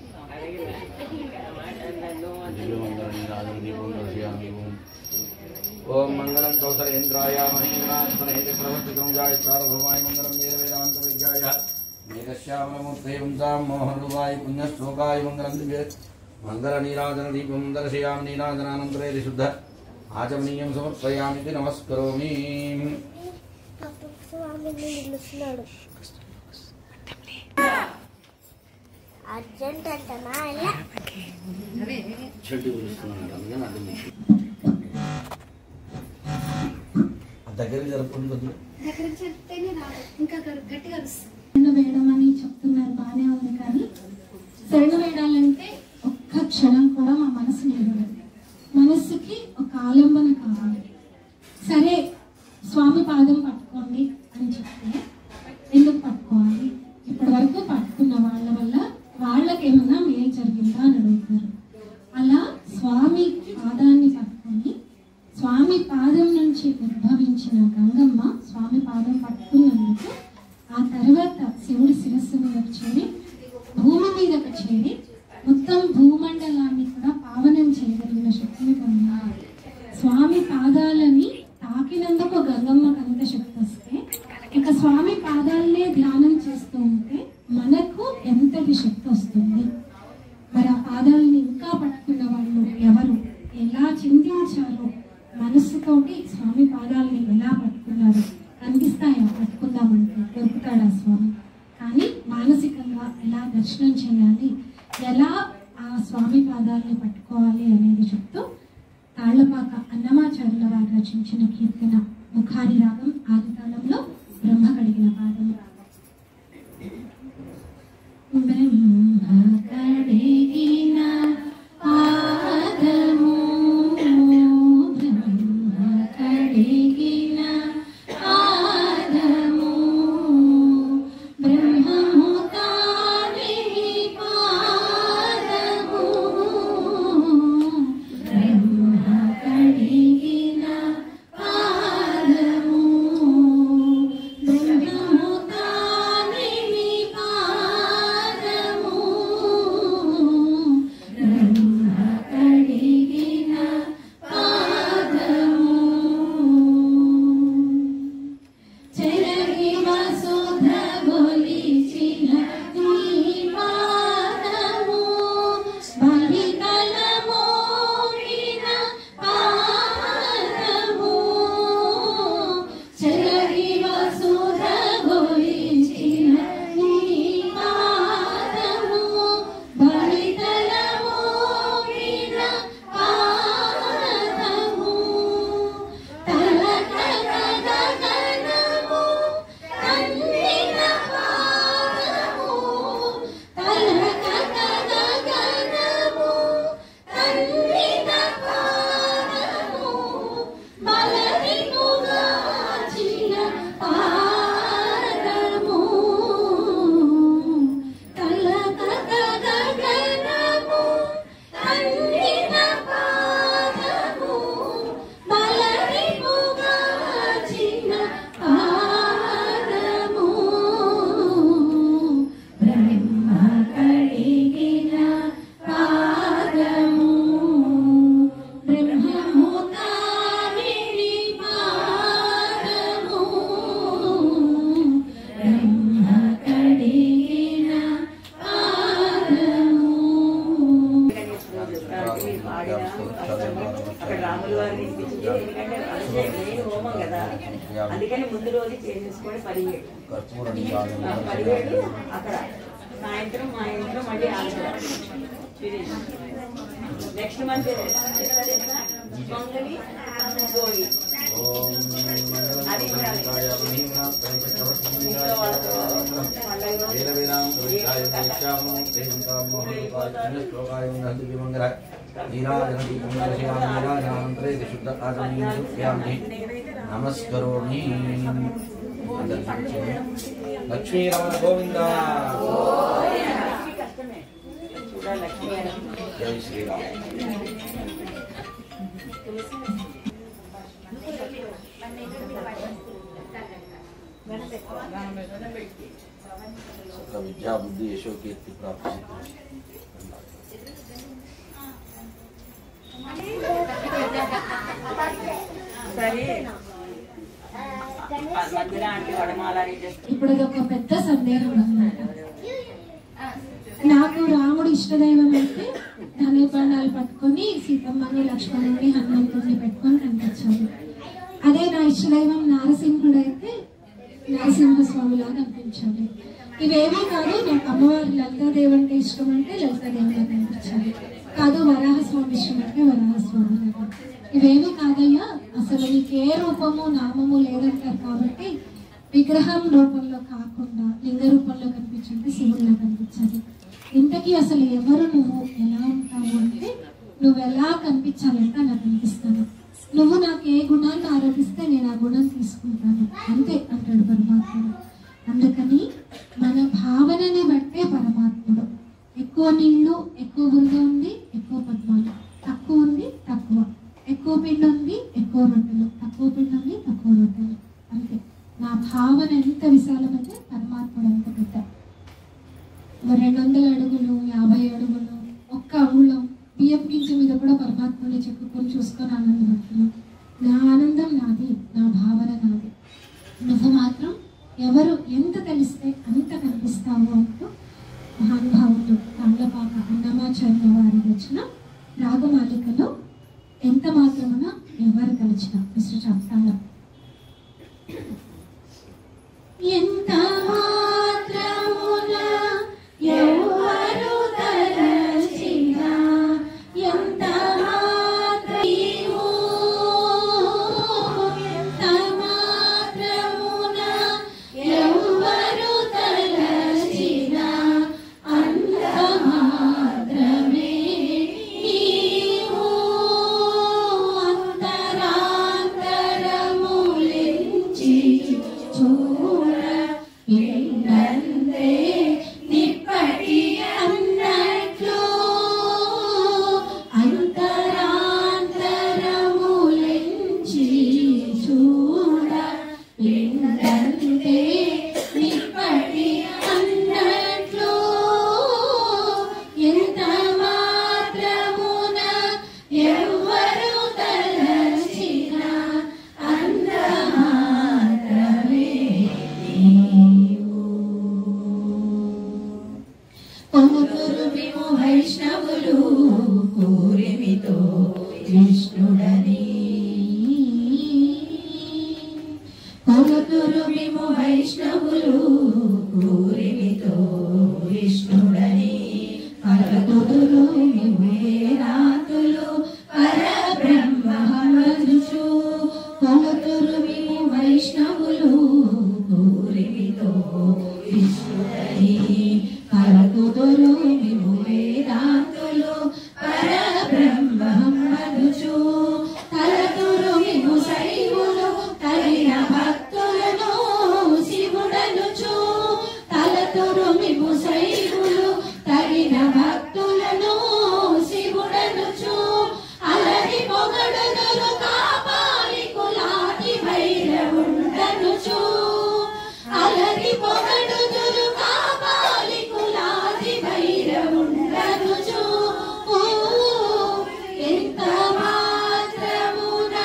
Speaker 3: दिव्यमंगलनीराजनं दर्शयामि ओम मंगलम कौसलेन्द्राय महीनाथनेति प्रवर्तितं जाय सार्वभौमाय मंगलम वेदांत विद्याय मेघश्याममूर्ते वंदां मोहनरूपाय पुण्यश्लोकाय मंगलम दिव्य मंगलनीराजन दीपं दर्शयामि नीराजनानन्तरे शुद्ध आचमनीयं समर्पयामि नमस्करोमि
Speaker 4: అర్జెంట్ అంటనా ఇలా
Speaker 3: చెట్టు పిలుస్తున్నాడు అందుకని దగ్గరికి జరుపుకుంటుంది
Speaker 1: దగ్గరికి చెప్తేనే రాదు ఇంకా గట్టిగా
Speaker 2: శరణ వేయడం అని చెప్తున్నారు బాగానే ఉంది కానీ శరణ వేయడాలంటే ఒక్క క్షణం కూడా మా మనసు నిలబడదు మనస్సుకి ఒక ఆలంబన కావాలి సరే స్వామి పాదం పట్టుకోండి అని చెప్తే ఎందుకు పట్టుకోవాలి ఇప్పటి వరకు పట్టుకున్న వాళ్ళ వల్ల వాళ్ళకి ఏమన్నా మేలు జరిగిందా అని అడుగుతారు అలా స్వామి పాదాన్ని పట్టుకొని స్వామి పాదం నుంచి ఉద్భవించిన గంగమ్మ స్వామి పాదం పట్టుకున్నందుకు ఆ తర్వాత శివుడి శిరస్సు మీదకు చేరి భూమి మీదకు చేరి మొత్తం భూమండలాన్ని కూడా పావనం చేయగలిగిన శక్తిని పొందారు స్వామి పాదాలని తాకినందుకు గంగమ్మకు అంత శక్తి వస్తే ఇక స్వామి పాదాలనే ధ్యానం చేస్తూ ఉంటే మనకు ఎంతటి శక్తి వస్తుంది అనిపిస్తుంది. మరి ఆ పాదాలని ఇంకా పట్టుకున్న వాళ్ళు ఎవరు, ఎలా చింతించారో, మనస్సుతోటి స్వామి పాదాలని ఎలా పట్టుకున్నారు, కనిపిస్తాయా పట్టుకుందామంటే, దొరుకుతాడా స్వామి? కానీ మానసికంగా ఎలా దర్శనం చేయాలి, ఎలా ఆ స్వామి పాదాలని పట్టుకోవాలి అనేది చెప్తూ తాళ్లపాక అన్నమాచార్యుల వారు రచించిన కీర్తన ముఖారి రాగం ఆదితాళంలో బ్రహ్మ కడిగిన పాదము. బ్రహ్మ కడిగిన పాదము, బ్రహ్మ కడిగిన పాదము, బ్రహ్మము తానే పాదము, బ్రహ్మ కడిగిన పాదము, బ్రహ్మము తానే పాదము, బ్రహ్మ కడిగిన పాదము, చెరగి వసుధ గొలిచిన నీ పాదము, బలితల మోగిన పాదము, చెరగి వసుధ గొలిచిన నీ పాదము, బలితల మోగిన పాదము, తలక గగనము తన్నిన పాదము, తలక గగనము తన్నిన పాదము, బలరిపుగాచిన పాదము, తలక గగనము తన్నిన పాదము, బలరిపుగాచిన పాదము, బ్రహ్మ కడిగిన పాదము, బ్రహ్మము తానే పాదము, బ్రహ్మ కడిగిన పాదము.
Speaker 5: అక్కడ రాముల వారిని ఇప్పించి, ఎందుకంటే అంటే మెయిన్ హోమం కదా, అందుకని ముందు రోజు చేసేసుకొని 17 అక్కడ సాయంత్రం మా ఇంట్లో మళ్ళీ ఆలోచన నెక్స్ట్ మంత్ మంగళి గోళి అది
Speaker 3: నమస్కరోమి. లక్ష్మీ రమణ గోవింద. జై శ్రీరామ్. సకల విద్యా బుద్ధి యశో కీర్తి ప్రాప్తి.
Speaker 5: సరే మధ్యలో అంటే వడమాలని
Speaker 2: ఇప్పుడు ఇది ఒక పెద్ద సందేహం అన్నమాట. నాకు రాముడు ఇష్టదైవం అయితే ధనుర్బాణాలు పట్టుకొని సీతమ్మని, లక్ష్మణుని, హనుమంతుడిని పెట్టుకొని కనిపించాలి. అదే నా ఇష్టదైవం నారసింహుడు అయితే నరసింహస్వామిలాగా కనిపించాలి. ఇవేమీ కాదు, నాకు అమ్మవారి లలితాదేవి అంటే ఇష్టం అంటే లలితాదేవిలా కనిపించాలి, కాదు వరాహస్వామి ఇష్టం అంటే వరాహస్వామి లాగా. ఇవేమీ కాదయ్యా, అసలు నీకు ఏ రూపము నామము లేదంటారు కాబట్టి విగ్రహం రూపంలో కాకుండా లింగ రూపంలో కనిపించంటే శివుడిలా కనిపించాలి. ఇంతకీ అసలు ఎవరు నువ్వు, ఎలా ఉంటావు అంటే నువ్వు ఎలా కనిపించాలంటే అలా కనిపిస్తాను. నువ్వు నాకు ఏ గుణాన్ని ఆరోపిస్తే నేను ఆ గుణం తీసుకుంటాను అంతే అంటాడు పరమాత్ముడు. అందుకని మన భావనని బట్టే పరమాత్ముడు. ఎక్కువ నీళ్లు ఎక్కువ బురద ఉంది, ఎక్కువ పద్మాలు, తక్కువ ఉంది తక్కువ, ఎక్కువ పిండి ఉంది ఎక్కువ రొట్టెలు, తక్కువ పిండి ఉంది తక్కువ రొట్టెలు, అంతే. నా భావన ఎంత విశాలమైతే పరమాత్ముడు అంత పెద్ద. 200 అడుగులు 50 అడుగులు ఒక్క అంగుళం బియ్యం గింజ మీద కూడా పరమాత్మని చెప్పుకొని చూసుకొని ఆనందపడుతున్నాను. నా ఆనందం నాది, నా భావన నాది. నువ్వు మాత్రం ఎవరు ఎంత తెలిస్తే అంత కనిపిస్తావు అంటూ మహానుభావుడు తాండ్లపాక అన్నమాచార్య వారి రచన రాగమాలికలో ఎంత మాత్రమున ఎవరు కలిచిన మిస్టర్ చెప్తాను. ఎంత మాత్రమున ఎవరు తలచిన ఎంత మాత్రము ఎంత మాత్రమున ఎవరు తలచిన అంత మాత్రమే నీవు అంతరాంతరములించి చూడ విన్నందే నిప్పటి అన్నట్లు అంతరాంతరములించి చూడ విన్నందే నిప్పటి అన్నట్లు ఎంత మాత్రమున ఎవరు తలచిన అంత మాత్రమే నీవు. పొంగుతురు మేము వైష్ణవులు కూరిమితో విష్ణుడని పొంగుతురు మేము వైష్ణవులు కూరిమితో విష్ణుడని పలుకుతురు మేము వేదాంతులు పరబ్రహ్మమనుచు పొంగుతురు మేము వైష్ణవులు కూరిమితో విష్ణుడని పలుకుతురు మేము వేదాంతులు పరబ్రహ్మమనుచు తలతురు మేము శైవులు తగిన భక్తులను శివుడనుచు తలతురు మేము శైవులు తగిన భక్తులను శివుడనుచు అలరి పొగడుదురు కాపాలి కులాది భైరవుండనుచు అలరి పొగడుదురు కాపాలి కులాది భైరవుండనుచు ఎంత మాత్రమున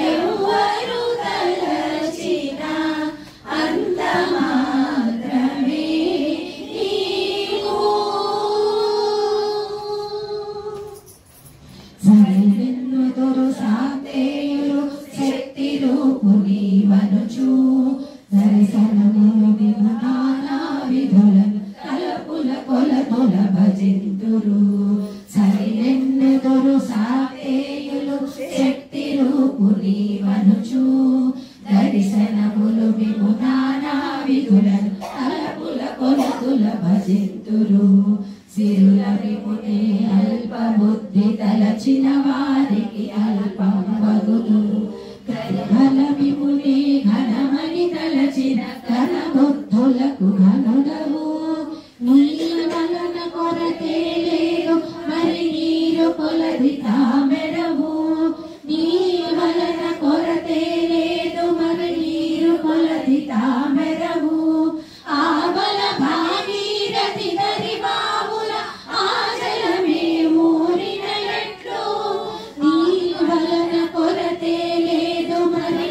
Speaker 2: ఎవరు తలచిన అంత మాత్రమే నీవు. సరివెన్నుదురు సాంతేయులు శక్తి రూపు నీవనుచు దర్శనము నానా విధులను తలపుల కొలతుల భజింతురు. సరివెన్నుదురు సాంతేయులు శక్తి రూపు నీవనుచు దర్శనములు మేము నానా విధులను తలపుల కొలతుల భజింతురు. సిరుల విమునే అల్ప బుద్ధి తలచిన వారికి అల్పం వగును ప్రతిఫల విమునే ఘనమని తలచిన ఘన బుద్ధులకు ఘనుడవు. నీ వలన కొరతే లేదు మరి నీరు కొలది తామెరవు నీ వలన కొరతే లేదు మరి నీరు కొలది తామెరవు. ఆవల భాగీరథి దరి బావుల ఆచలమే ఊరిన ఎట్లు నీ వలన కొరతే లేదు మరి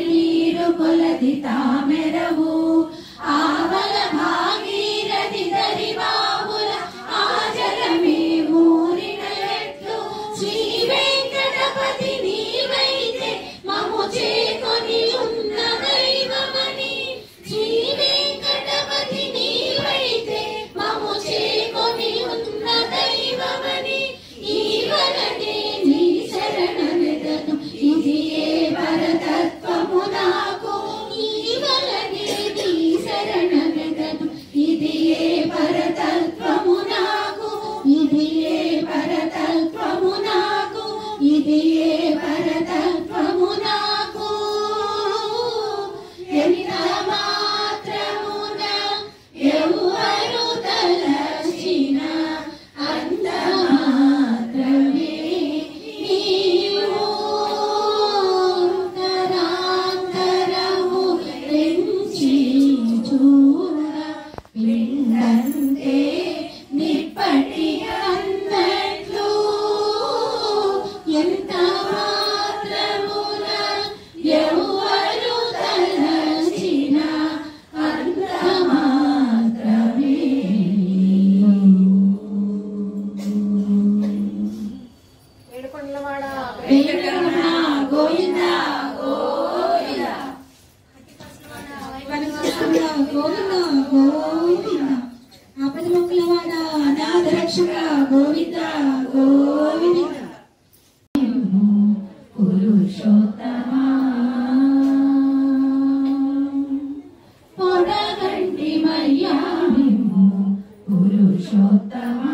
Speaker 2: వేములవాడ నాగరక్షక గోవింద గోవింద. పురుషోత్తమా పొడగంటి మయ్యా పురుషోత్తమా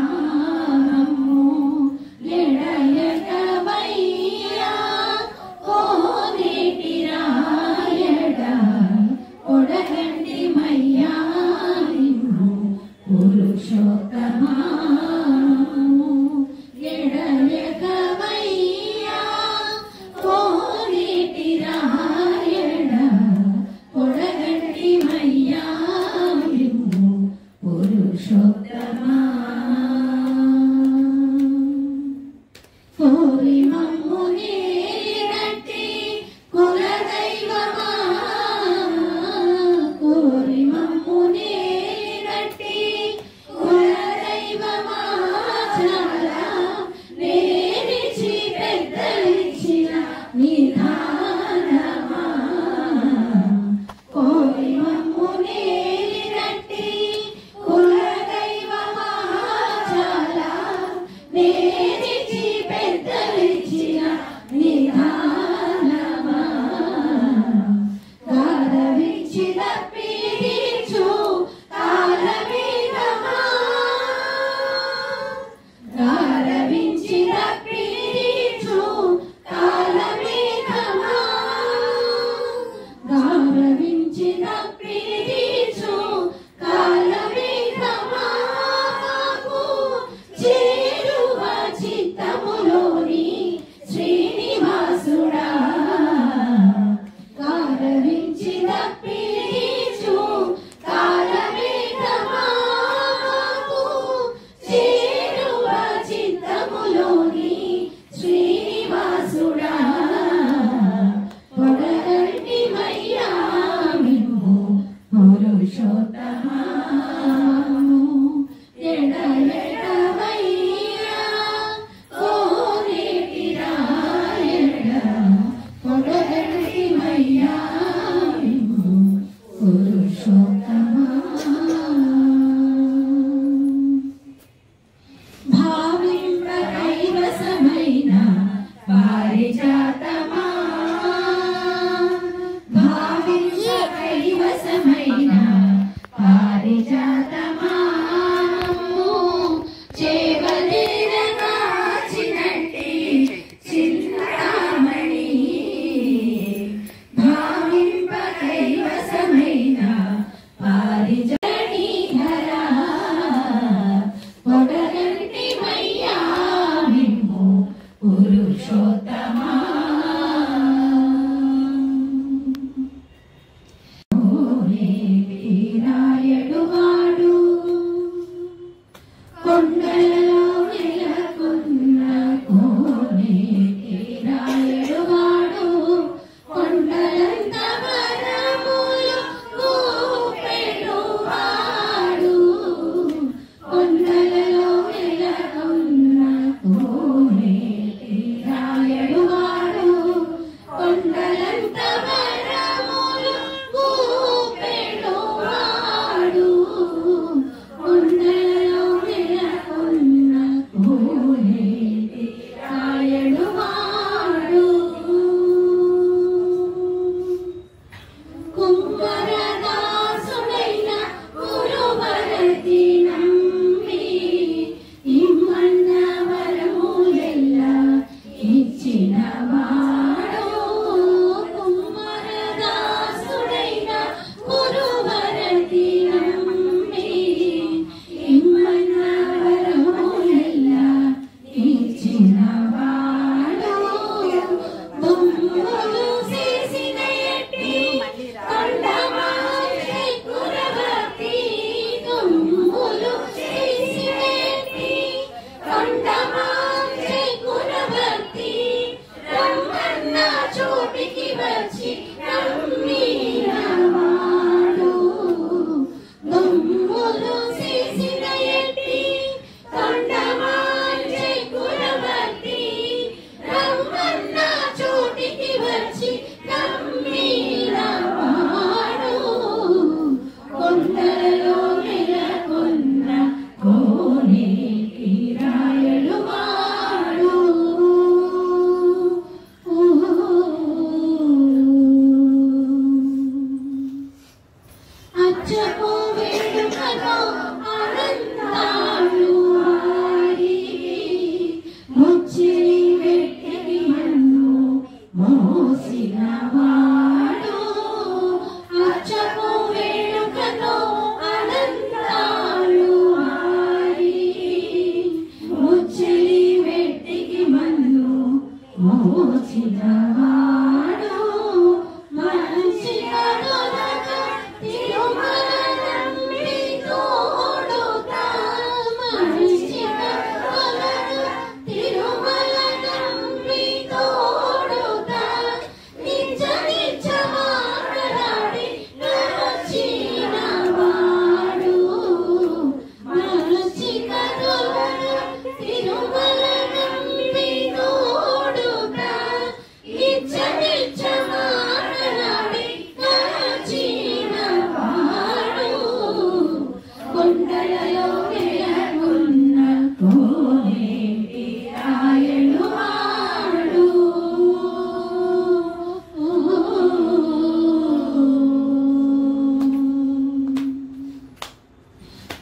Speaker 2: కోనేటి రాయడువాడు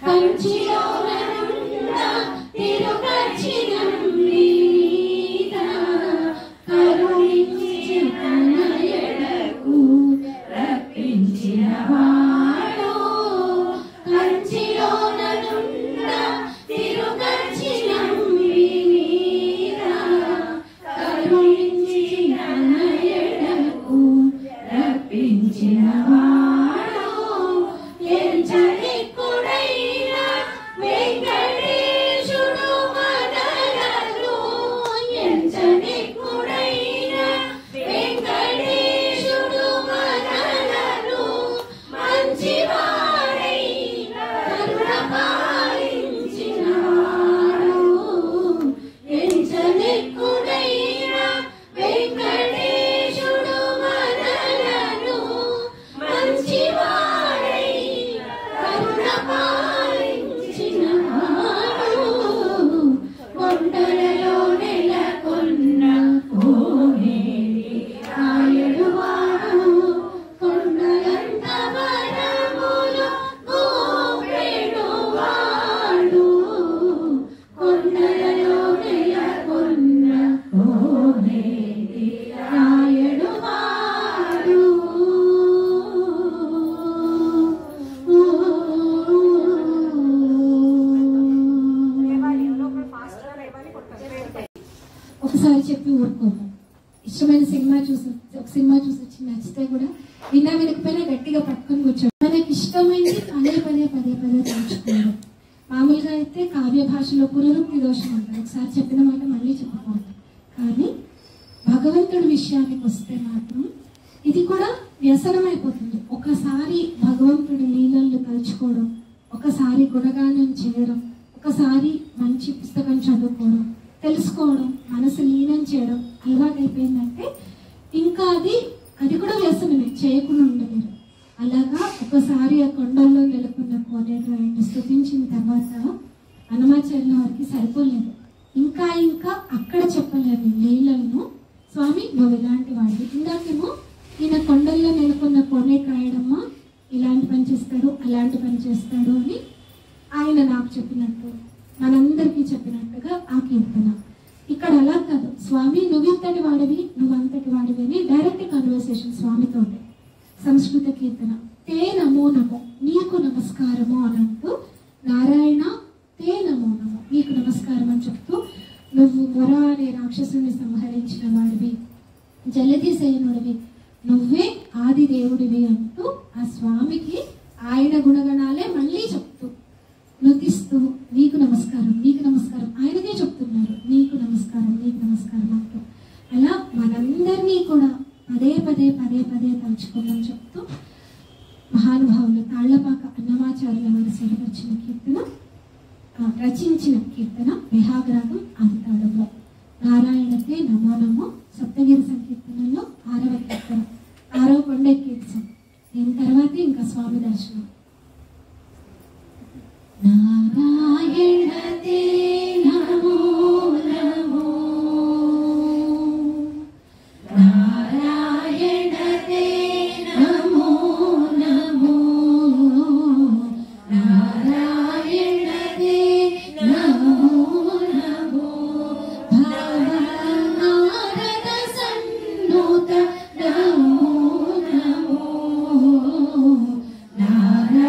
Speaker 2: కంచిలోనున్న తిరుగచ్చినం మీద కరుణించి తనయడకు రప్పించిన వాడు కంచిలోనున్న తిరుగచ్చినం మీద కరుణించి తనయడకు రప్పించిన వాడు ఎంచని కుడైన వెంకటేశుడు మనలను ఎంచని కుడైన వెంకటేశుడు మనలను మంచివాడైన కరుణ పాలించిన వాడు ఎంచని కుడైన వెంకటేశుడు మనలను మంచివాడైన కరుణ పాలించిన వాడు కొండలలో నెలకొన్న కోనేటి రాయడువాడు కొండలంత వరములు గోపెడువాడు కొండలలో నెలకొన్న కోనేటి రాయడువాడు ఒకసారి చెప్పి ఊరుకోము. ఇష్టమైన సినిమా చూసి ఒక సినిమా చూసి వచ్చి నచ్చితే కూడా విన్నా వినకపోయినా గట్టిగా పట్టుకొని కూర్చోండి. మనకి ఇష్టమైంది పదే పదే పదే పదే తలుచుకోవడం. మామూలుగా అయితే కావ్య భాషలో పునరుక్తి దోషం అంటారు. ఒకసారి చెప్పిన మాట మళ్ళీ చెప్పకూడదు. కానీ భగవంతుడి విషయానికి వస్తే మాత్రం ఇది కూడా వ్యసనం అయిపోతుంది. ఒకసారి భగవంతుడి లీలలు తలుచుకోవడం, ఒకసారి గుణగానం చేయడం, ఒకసారి మంచి పుస్తకం చదువుకోవడం, తెలుసుకోవడం, మనసు లీనం చేయడం అలవాటైపోయిందంటే ఇంకా అది కూడా వ్యసనమే, చేయకుండా ఉండలేరు. అలాగా ఒకసారి ఆ కొండల్లో నెలకొన్న కోనేరు ఆయన స్తుతించిన తర్వాత అన్నమాచార్యుల వారికి సరిపోలేదు. ఇంకా అక్కడ చెప్పలేని లీలలను స్వామి నువ్వు ఇలాంటి వాడి. ఇందాకేమో ఈయన కొండల్లో నెలకొన్న కోనేరు రాయడమ్మా ఇలాంటి పని చేస్తాడు, అలాంటి పని చేస్తాడు అని ఆయన నాకు చెప్పినట్టు, మనందరికీ చెప్పినట్టుగా ఆ కీర్తన. ఇక్కడ అలా కాదు, స్వామి నువ్వింతటి వాడివి, నువ్వంతటి వాడివి అని డైరెక్ట్ కన్వర్సేషన్ స్వామితో. సంస్కృత కీర్తన తే నమో నమో నీకు నమస్కారము అనంటూ నారాయణ తే నమో నమో నీకు నమస్కారం అని చెప్తూ నువ్వు మొర అనే రాక్షసుని సంహరించిన వాడివి, జలధిశయనుడివి, నువ్వే ఆది దేవుడివి అంటూ ఆ స్వామికి ఆయన గుణగణాలే మళ్ళీ చెప్తూ నుతిస్తూ నీకు నమస్కారం నీకు నమస్కారం ఆయనకే చెప్తున్నారు, నీకు నమస్కారం నీకు నమస్కారం అంటూ. అలా మనందరినీ కూడా పదే పదే పదే పదే తలుచుకోమని చెప్తూ మహానుభావులు తాళ్లపాక అన్నమాచార్యుల వారి స్వరపరిచిన కీర్తన, రచించిన కీర్తన విహాగరాగం ఆదితాళంలో. నారాయణతే నమో నమో సప్తగిరి సంకీర్తనలో 6వ కీర్తన, 6వ కొండ కీర్తన. దీని తర్వాత ఇంకా స్వామి దర్శనం. నారాయణతే నమో నమో నారాయణతే నమో నమో నారాయణతే నమో నమో భవనారద సన్నుత నమో నమో నారాయణ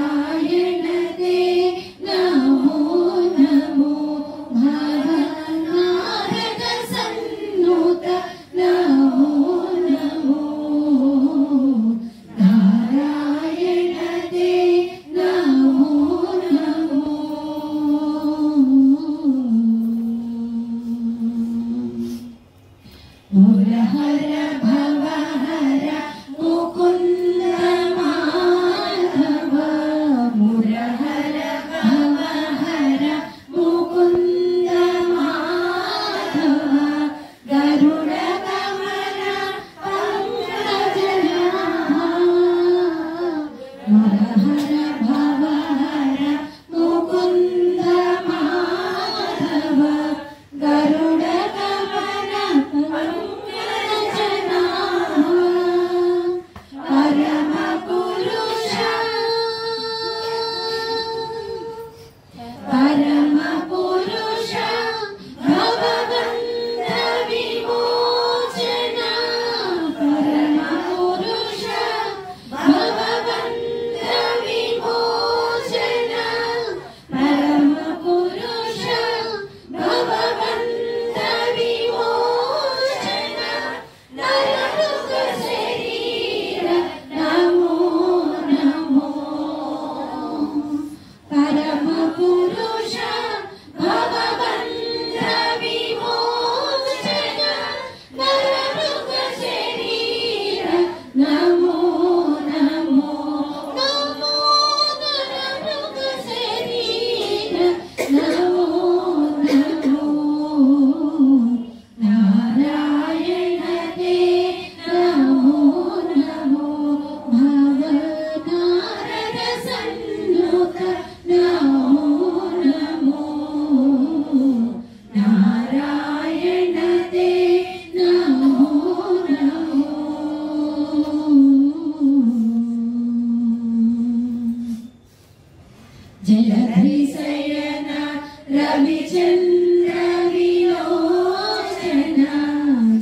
Speaker 2: रविचन्द्र विलोचन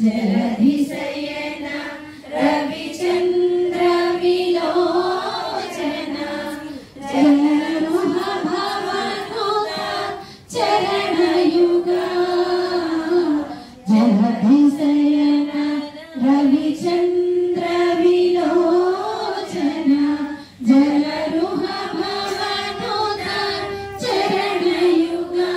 Speaker 2: जलधिशयन रविचन्द्र विलोचन जलरुह भवनुत चरणयुगा जलधिशयन रविचन्द्र विलोचन जलरुह भवनुत चरणयुगा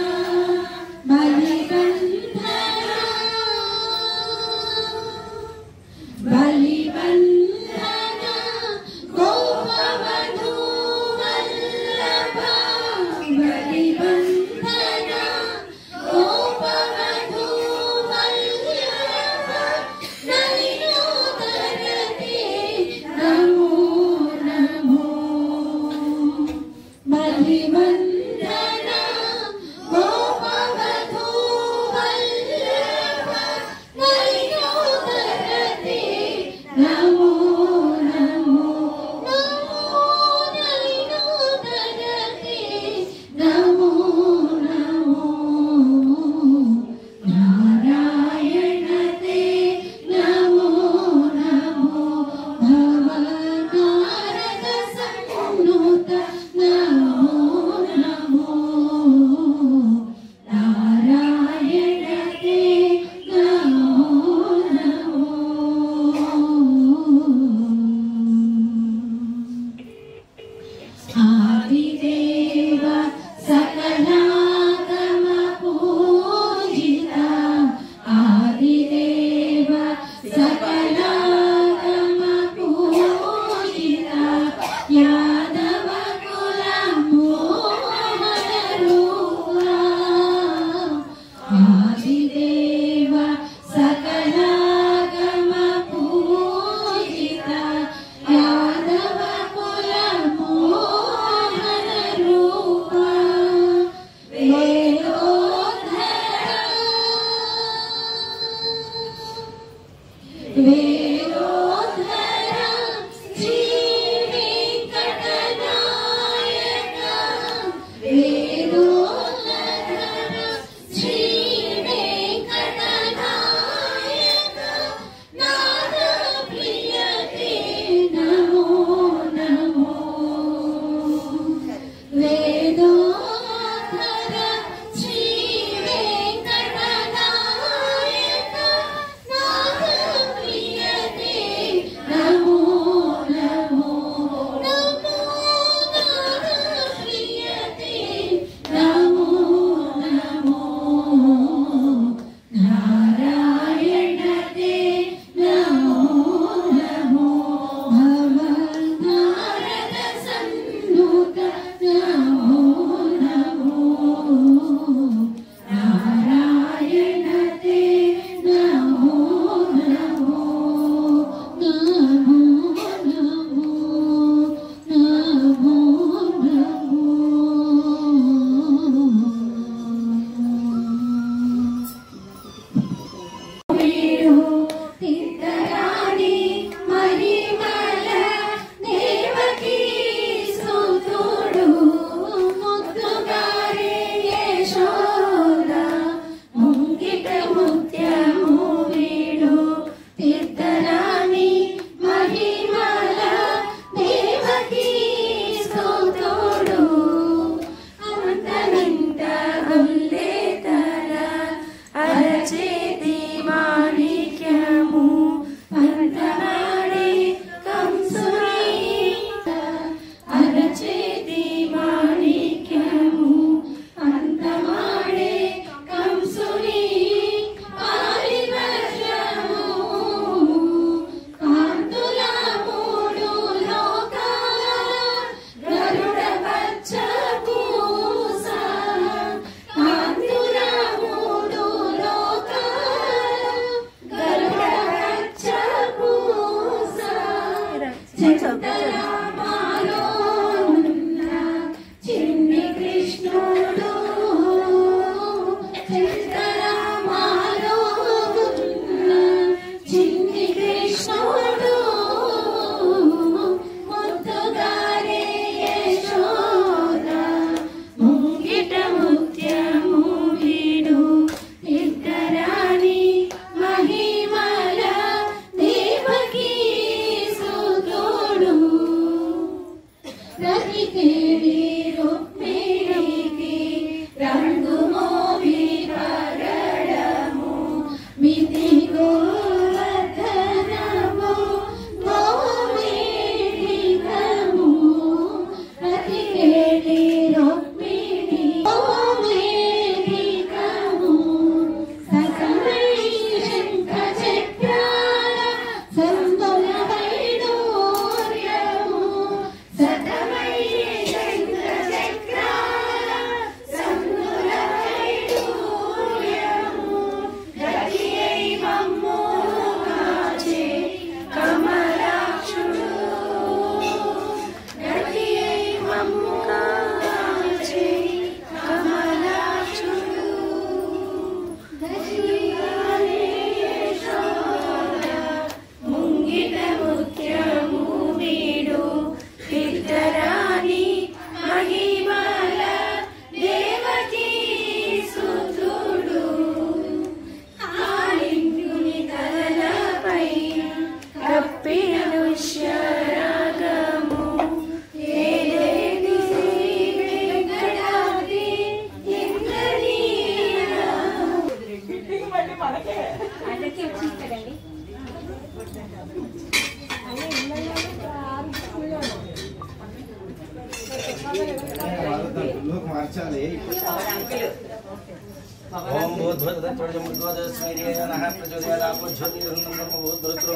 Speaker 3: ఓం భూద్భుతమృద్వదస్మైర్యేనః ప్రచోదయాదాపజ్యోతిర్బ్రహ్మభూద్భృతృ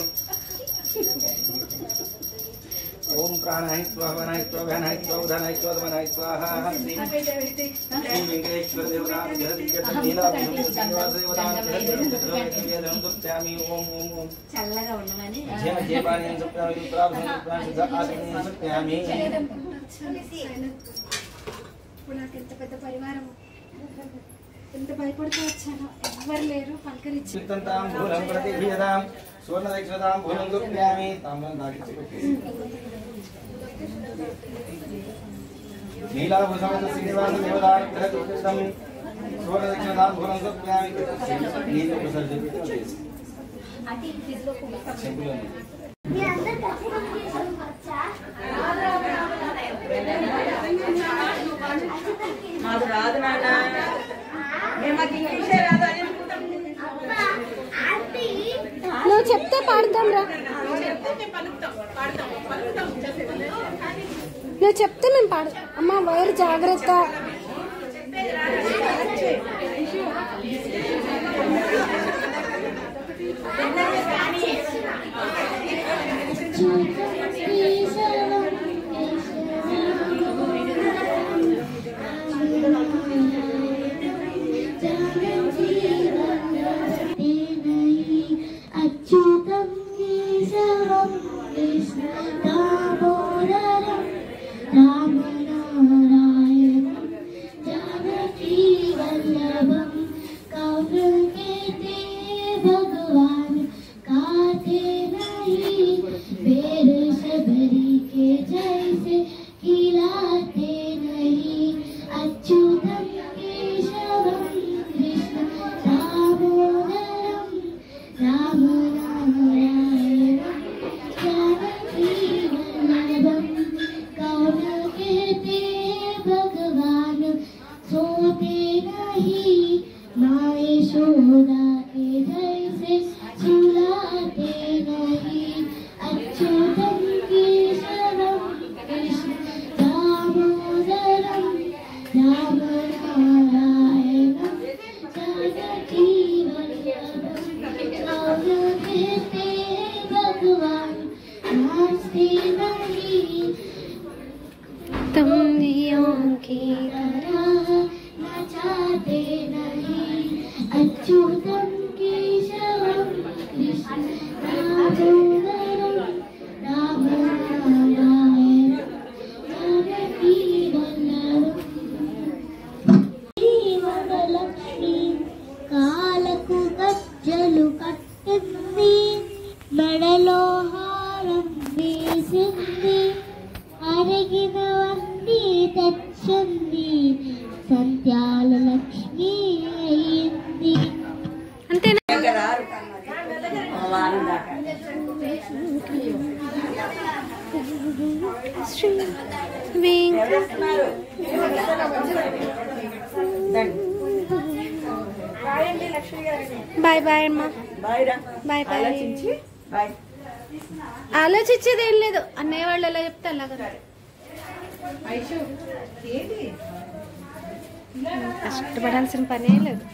Speaker 3: ఓం ప్రాణాయ స్వాహనాయ స్వాహనాయ స్వాహనాయ స్వాహనాయ స్వాహా శ్రీ వెంకటేశ్వర దేవతామి ఓం ఓం ఓం
Speaker 5: చల్లగా ఉండమని
Speaker 3: జయపాని సప్తామి సప్తామి
Speaker 1: ఇప్పుడు నాకు ఎంత పెద్ద పరివారం, ఎంత భయపడుతూ వచ్చాను. ఎవ్వరు లేరు పలకరించి.
Speaker 3: భూలం ప్రతిభీయతాం స్వర్ణదక్షిణతాం భూలం గుప్యామి తాంబూలం దాటించి నీలాభూషణ శ్రీనివాస దేవతానుగ్రహం స్వర్ణదక్షిణతాం భూలం గుప్యామి నీళ్ళు విసర్జించి
Speaker 4: మీ అందరు ఖచ్చితంగా చేసుకోవచ్చా?
Speaker 5: మాకు రాదు నాన్న, మేము మాకు ఇంగ్లీషే రాదు అని అనుకుంటాం.
Speaker 4: అబ్బా, ఆంటీ
Speaker 1: నువ్వు చెప్తే పాడతాం రా. నువ్వు చెప్తే మేము పాడు. అమ్మ వైర్ జాగ్రత్త.
Speaker 2: అచ్యుతం కేశవం కృష్ణ దామోదరం రామనారాయణం జానకీ వల్లభం कौरव कहते भगवान काटे नहीं बेर शबरी के जैसे खिलाते नहीं अच्युतम केशवम कृष्ण दामोदरम राम नारायणम जानकी वल्लभम कौरव कहते भगवान सोते नहीं माँ यशोदा के जैसे सुलाते नहीं अच्युतम केशवम कृष्ण दामोदरम राम नारायणम जानकी वल्लभम कौरव कहते भगवान नाचते नहीं
Speaker 1: तंगियों की
Speaker 2: तरह नचाते नहीं अच्युतम केशवम कृष्ण दामोदरम राम नारायणम जानकी वल्लभम శ్రీమంగళలక్ష్మి కాలకు గజ్జలు కట్టింది మెడలో హారం వేసింది అరిగినవన్నీ తెచ్చింది సంత్యాల లక్ష్మి అయింది.
Speaker 1: అంతేనా?
Speaker 5: ఇంకా రారు ఒక వారం దాకా.
Speaker 1: శ్రీ వెంకట
Speaker 5: ఎవరు వస్తున్నారు? దండి.
Speaker 1: బాయ్ బాయ్ అమ్మా.
Speaker 5: బాయ్ రా.
Speaker 1: Bye bye.
Speaker 5: ఆలోచించి బాయ్.
Speaker 1: ఆలోచించేది ఏం లేదు. అన్నయ్య వాళ్ళు ఎలా చెప్తే అలాగా. కష్టపడాల్సిన పనే లేదు.